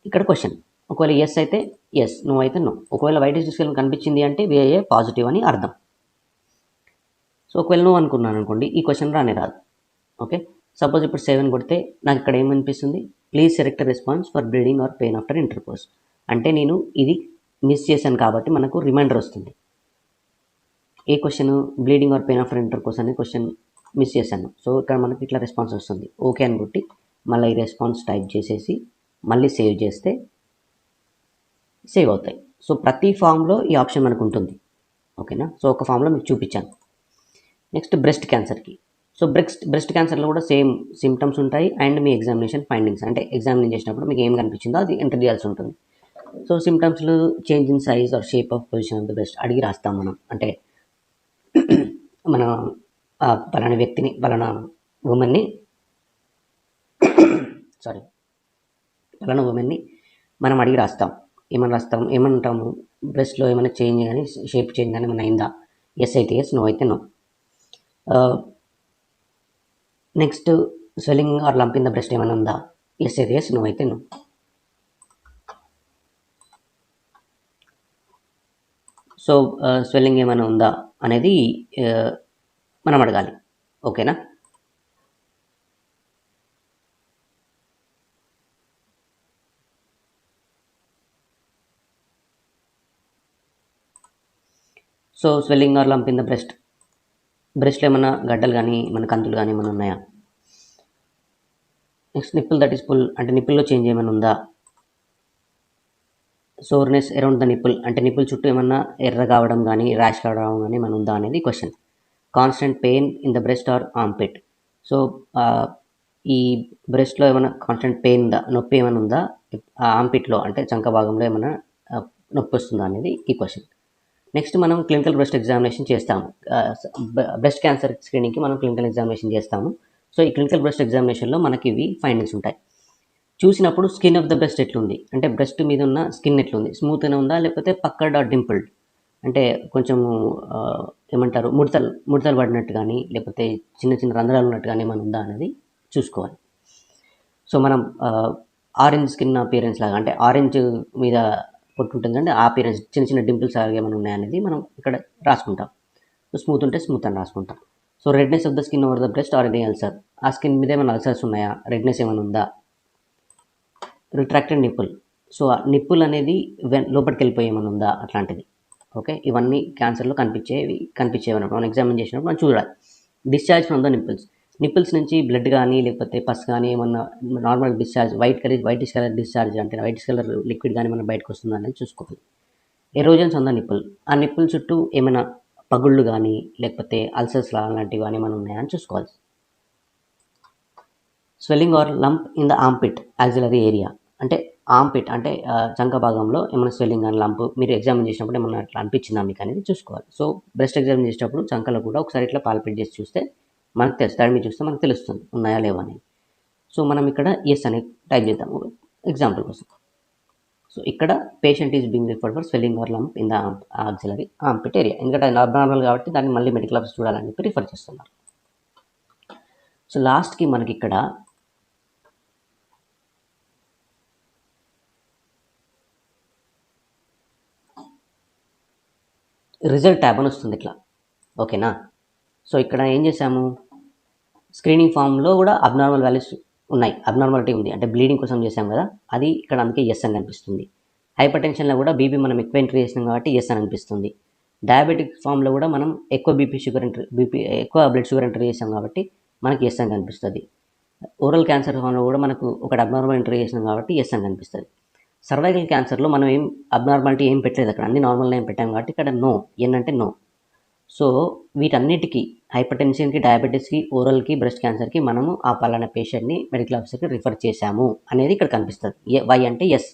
S1: ఇక్కడ క్వశ్చన్. ఒకవేళ ఎస్ అయితే ఎస్, నో అయితే నో. ఒకవేళ వైట్ ఇస్ డిస్కలరేషన్ కనిపించింది అంటే VIA పాజిటివ్ అని అర్థం. సో ఒకవేళ నో అనుకున్నాను అనుకోండి, ఈ క్వశ్చన్ రానే రాదు. ఓకే, సపోజ్ ఇప్పుడు 7 కొడితే నాకు ఇక్కడ ఏమనిపిస్తుంది, please select response for bleeding or pain after intercourse. అంటే నేను ఇది మిస్ చేశాను కాబట్టి మనకు రిమైండర్ వస్తుంది. A question, bleeding or pain after intercourse అనే క్వశ్చన్ మిస్ చేశాను. సో ఇక్కడ మనకి ఇట్లా రెస్పాన్స్ వస్తుంది. ఓకే అని కొట్టి మళ్ళీ ఈ రెస్పాన్స్ టైప్ చేసేసి మళ్ళీ సేవ్ చేస్తే సేవ్ అవుతాయి. సో ప్రతి ఫామ్లో ఈ ఆప్షన్ మనకు ఉంటుంది. ఓకేనా, సో ఒక ఫామ్లో మీకు చూపించాను. నెక్స్ట్ బ్రెస్ట్ క్యాన్సర్కి. సో బ్రెస్ట్ క్యాన్సర్లో కూడా సేమ్ సిమ్టమ్స్ ఉంటాయి అండ్ మీ ఎగ్జామినేషన్ ఫైండింగ్స్, అంటే ఎగ్జామినేషన్ చేసినప్పుడు మీకు ఏం కనిపించిందో అది ఎంటర్ చేయాల్సి ఉంటుంది. సో సిమ్టమ్స్లో change in size or shape of position of the breast అడిగి రాస్తాం మనం. అంటే మన పలానా వ్యక్తిని, పలానా ఉమెన్ని మనం అడిగి రాస్తాం. ఏమంటాము, బ్రెస్ట్లో ఏమైనా చేంజ్ కానీ, షేప్ చేంజ్ కానీ ఏమైనా అయిందా. ఎస్ అయితే ఎస్, నో అయితే no. Next swelling or lump in the breast ఏమైనా ఉందా. ఎస్ అయితే ఎస్, నో అయితే నో. సో సో స్వెల్లింగ్ ఏమైనా ఉందా అనేది మనం అడగాలి. ఓకేనా? So swelling or lump in the బ్రెస్ట్లో ఏమన్నా గడ్డలు కానీ మన కంతులు కానీ ఏమైనా ఉన్నాయా? Next nipple that is full అంటే నిప్పుల్లో చేంజ్ ఏమైనా ఉందా? సోర్నెస్ అరౌండ్ ద నిప్పుల్ అంటే నిప్పుల్ చుట్టూ ఏమన్నా ఎర్ర కావడం కానీ ర్యాష్ కావడం కానీ ఏమైనా ఉందా అనేది question. Constant pain in the breast or armpit. So ఈ బ్రెస్ట్లో ఏమైనా కాన్స్టెంట్ పెయిన్ ఉందా, నొప్పి ఏమైనా ఉందా ఆర్మ్పిట్లో అంటే చంక భాగంలో ఏమైనా నొప్పి వస్తుందా అనేది ఈ క్వశ్చన్. నెక్స్ట్ మనం క్లినికల్ బ్రెస్ట్ ఎగ్జామినేషన్ చేస్తాము. బ్రెస్ట్ క్యాన్సర్ స్క్రీనింగ్కి మనం క్లినికల్ ఎగ్జామినేషన్ చేస్తాము. సో ఈ క్లినికల్ బ్రెస్ట్ ఎగ్జామినేషన్లో మనకి ఇవి ఫైండింగ్స్ ఉంటాయి. చూసినప్పుడు స్కిన్ ఆఫ్ ద బ్రెస్ట్ ఎట్లుంది అంటే బ్రెస్ట్ మీద ఉన్న స్కిన్ ఎట్లుంది, స్మూత్గానే ఉందా లేకపోతే పక్కడ్ ఆర్ డింపుల్డ్ అంటే కొంచెము ఏమంటారు ముడతలు పడినట్టు కానీ లేకపోతే చిన్న చిన్న రంధ్రాలు ఉన్నట్టు కానీ ఏమైనా ఉందా అనేది చూసుకోవాలి. సో మనం ఆరెంజ్ స్కిన్ అపియరెన్స్ లాగా అంటే ఆరెంజ్ మీద పొట్టు ఉంటుందంటే ఆ అపియరెన్స్ చిన్న చిన్న డింపుల్స్ లాగా ఏమైనా ఉన్నాయనేది మనం ఇక్కడ రాసుకుంటాం. సో స్మూత్ ఉంటే స్మూత్ అని రాసుకుంటాం. So redness of the skin over the breast or any ulcer, ఆ స్కిన్ మీద ఏమైనా అల్సర్స్ ఉన్నాయా, రెడ్నెస్ ఏమైనా ఉందా. రిట్రాక్టెడ్ నిప్పుల్, సో ఆ నిప్పుల్ అనేది లోపలికి వెళ్ళిపోయి ఏమైనా ఉందా అట్లాంటిది. ఓకే, ఇవన్నీ క్యాన్సర్లో కనిపించేవన్నమాట. మనం ఎగ్జామిన్ చేసినప్పుడు మనం చూడాలి. డిశ్చార్జ్ ఫ్రమ్ ద నిప్పుల్స్ నుంచి బ్లడ్ కానీ లేకపోతే పస్ కానీ ఏమన్నా normal discharge whitish colour discharge అంటే వైటిష్ కలర్ లిక్విడ్ కానీ ఏమైనా బయటకు వస్తుందా అనేది చూసుకోవాలి. ఎరోజన్స్ ఆన్ ద నిప్పుల్, ఆ నిప్పుల్ చుట్టూ ఏమైనా పగుళ్ళు కానీ లేకపోతే అల్సర్స్ లాంటివి కానీ ఏమైనా ఉన్నాయా అని చూసుకోవాలి. Swelling or lump in the armpit axillary area అంటే ఆర్మ్పిట్ అంటే చంక భాగంలో ఏమైనా స్వెల్లింగ్ అని లంప్ మీరు ఎగ్జామిన్ చేసినప్పుడు ఏమన్నా అట్లా అనిపించిందా మీకు అనేది చూసుకోవాలి. సో బ్రెస్ట్ ఎగ్జామిన్ చేసేటప్పుడు చంకలో కూడా ఒకసారి ఇట్లా పాల్పేట్ చేసి చూస్తే మనకు తెలుస్తుంది, మీరు చూస్తే మనకు తెలుస్తుంది ఉన్నాయా లేవా అనేది. సో మనం ఇక్కడ ఎస్ అని టైప్ చేద్దాము ఎగ్జాంపుల్ కోసం. సో ఇక్కడ patient is being referred for swelling or lump in the axillary armpit area, ఎందుకంటే అది అబ్నార్మల్ కాబట్టి దాన్ని మళ్ళీ మెడికల్ ఆఫీస్ చూడాలని చెప్పి రిఫర్ చేస్తున్నారు. సో లాస్ట్కి మనకి ఇక్కడ రిజల్ట్ ట్యాబ్ అని వస్తుంది ఇట్లా. ఓకేనా? సో ఇక్కడ ఏం చేసాము, స్క్రీనింగ్ ఫామ్లో కూడా అబ్నార్మల్ వాల్యూస్ ఉన్నాయి, అబ్నార్మాలిటీ ఉంది అంటే బ్లీడింగ్ కోసం చేసాం కదా, అది ఇక్కడ అందుకే ఎస్ అని కనిపిస్తుంది. హైపర్ టెన్షన్లో కూడా బీపీ మనం ఎక్కువ ఎంట్రీ చేసినాం కాబట్టి ఎస్ అని అనిపిస్తుంది. డయాబెటిక్ ఫామ్లో కూడా మనం ఎక్కువ ఎక్కువ బ్లడ్ షుగర్ ఎంట్రీ చేసాం కాబట్టి మనకి ఎస్ అని కనిపిస్తుంది. ఓరల్ క్యాన్సర్ ఫామ్లో కూడా మనకు ఒకటి అబ్నార్మల్ ఎంట్రీ చేసినాం కాబట్టి ఎస్ అని కనిపిస్తుంది. సర్వైకల్ క్యాన్సర్లో మనం ఏం అబ్నార్మాలిటీ ఏం పెట్టలేదు, అక్కడ అన్ని నార్మల్ ఏం పెట్టాం కాబట్టి ఇక్కడ నో, ఎన్ అంటే నో. సో వీటన్నిటికీ హైపర్ టెన్షన్కి, డయాబెటీస్కి, ఓరల్కి, బ్రెస్ట్ క్యాన్సర్కి మనము ఆ పలానా పేషెంట్ని మెడికల్ ఆఫీసర్కి రిఫర్ చేశాము అనేది ఇక్కడ కనిపిస్తుంది. వై అంటే ఎస్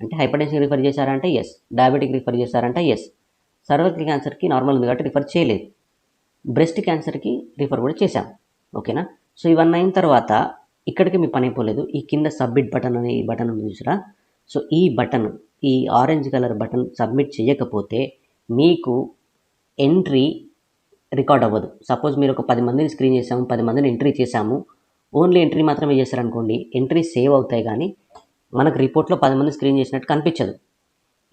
S1: అంటే హైపర్ టెన్షన్కి రిఫర్ చేశారంటే ఎస్, డయాబెటిక్ రిఫర్ చేశారంటే ఎస్, సర్వైకల్ క్యాన్సర్కి నార్మల్ ఉంది కాబట్టి రిఫర్ చేయలేదు, బ్రెస్ట్ క్యాన్సర్కి రిఫర్ కూడా చేశాం. ఓకేనా? సో ఇవన్నీ అయిన తర్వాత ఇక్కడికి మీ పని అయిపోలేదు, ఈ కింద సబ్మిట్ బటన్ అనే ఈ బటన్ ఉంది చూసారా. సో ఈ బటన్, ఈ ఆరెంజ్ కలర్ బటన్ సబ్మిట్ చేయకపోతే మీకు ఎంట్రీ రికార్డ్ అవ్వదు. సపోజ్ మీరు ఒక 10 మందిని స్క్రీన్ చేసాము, 10 మందిని ఎంట్రీ చేసాము, ఓన్లీ ఎంట్రీ మాత్రమే చేశారనుకోండి, ఎంట్రీ సేవ్ అవుతాయి కానీ మనకు రిపోర్ట్లో 10 మంది స్క్రీన్ చేసినట్టు కనిపించదు.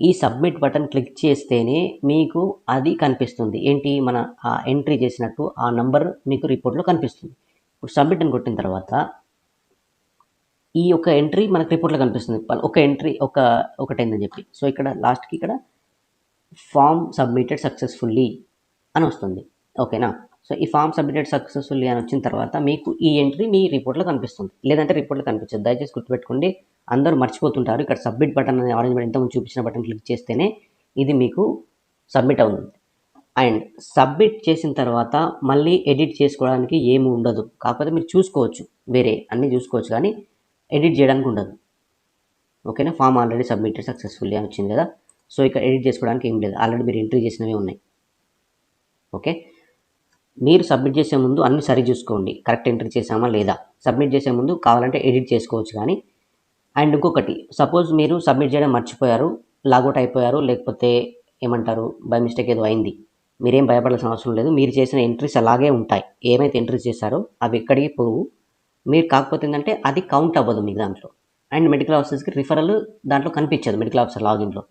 S1: ఈ సబ్మిట్ బటన్ క్లిక్ చేస్తేనే మీకు అది కనిపిస్తుంది, ఏంటి మన ఆ ఎంట్రీ చేసినట్టు ఆ నంబర్ మీకు రిపోర్ట్లో కనిపిస్తుంది. ఇప్పుడు సబ్మిట్ అని కొట్టిన తర్వాత ఈ ఒక ఎంట్రీ మనకు రిపోర్ట్లో కనిపిస్తుంది, ఒక ఎంట్రీ ఒకటైందని చెప్పి. సో ఇక్కడ లాస్ట్కి ఇక్కడ ఫామ్ సబ్మిటెడ్ సక్సెస్ఫుల్లీ అని వస్తుంది. ఓకేనా? సో ఈ ఫామ్ సబ్మిటెడ్ సక్సెస్ఫుల్లీ అని వచ్చిన తర్వాత మీకు ఈ ఎంట్రీ మీ రిపోర్ట్లో కనిపిస్తుంది, లేదంటే రిపోర్ట్లో కనిపించదు. దయచేసి గుర్తుపెట్టుకోండి, అందరూ మర్చిపోతుంటారు. ఇక్కడ సబ్మిట్ బటన్ అనేది ఆరెంజ్ బటన్ ఇంతకుముందు చూపించిన బటన్ క్లిక్ చేస్తేనే ఇది మీకు సబ్మిట్ అవుతుంది. అండ్ సబ్మిట్ చేసిన తర్వాత మళ్ళీ ఎడిట్ చేసుకోవడానికి ఏమి ఉండదు, కాకపోతే మీరు చూసుకోవచ్చు, వేరే అన్నీ చూసుకోవచ్చు కానీ ఎడిట్ చేయడానికి ఉండదు. ఓకేనా? ఫామ్ ఆల్రెడీ సబ్మిటెడ్ సక్సెస్ఫుల్లీ అని వచ్చింది కదా, సో ఇక్కడ ఎడిట్ చేసుకోవడానికి ఏం లేదు, ఆల్రెడీ మీరు ఎంట్రీ చేసినవి ఉన్నాయి. ఓకే, మీరు సబ్మిట్ చేసే ముందు అన్ని సరి చూసుకోండి, కరెక్ట్ ఎంట్రీ చేసామా లేదా. సబ్మిట్ చేసే ముందు కావాలంటే ఎడిట్ చేసుకోవచ్చు కానీ. అండ్ ఇంకొకటి, సపోజ్ మీరు సబ్మిట్ చేయడం మర్చిపోయారు, లాగౌట్ అయిపోయారు, లేకపోతే ఏమంటారు బై మిస్టేక్ ఏదో అయింది, మీరేం భయపడాల్సిన అవసరం లేదు. మీరు చేసిన ఎంట్రీస్ అలాగే ఉంటాయి, ఏమైతే ఎంట్రీస్ చేశారో అవి ఎక్కడికి పోవు. మీరు కాకపోతే ఏంటంటే అది కౌంట్ అవ్వదు మీకు దాంట్లో. అండ్ మెడికల్ ఆఫీసర్స్కి రిఫరల్ దాంట్లో కనిపించదు మెడికల్ ఆఫీసర్ లాగిన్లో.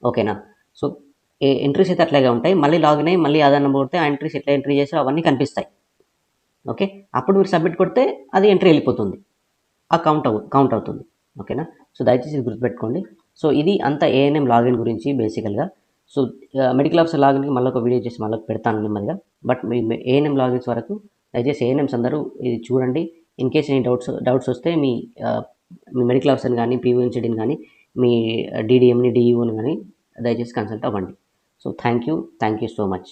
S1: ఓకేనా? సో ఎంట్రీస్ అయితే అట్లాగే ఉంటాయి. మళ్ళీ లాగిన్ అయ్యి మళ్ళీ ఆధార్ నెంబర్ కొడితే ఆ ఎంట్రీస్ ఎట్లా ఎంట్రీ చేసారో అవన్నీ కనిపిస్తాయి. ఓకే, అప్పుడు మీరు సబ్మిట్ కొడితే అది ఎంట్రీ వెళ్ళిపోతుంది, ఆ కౌంట్ అవుతుంది. ఓకేనా? సో దయచేసి ఇది గుర్తుపెట్టుకోండి. సో ఇది అంత ఏఎన్ఎం లాగిన్ గురించి బేసికల్గా. సో మెడికల్ ఆఫీసర్ లాగిన్కి మళ్ళీ ఒక వీడియో చేసి మళ్ళీ పెడతాను నెమ్మదిగా. బట్ మీ ఏఎన్ఎం లాగిన్స్ వరకు దయచేసి ఏఎన్ఎంస్ అందరూ ఇది చూడండి. ఇన్ కేస్ ఎనీ డౌట్స్ వస్తే మీ మెడికల్ ఆఫీసర్ని కానీ, పీఓఎన్సీడీని కానీ, మీ డీడీఎంని, డిఈఓని కానీ దయచేసి కన్సల్ట్ అవ్వండి. So thank you so much.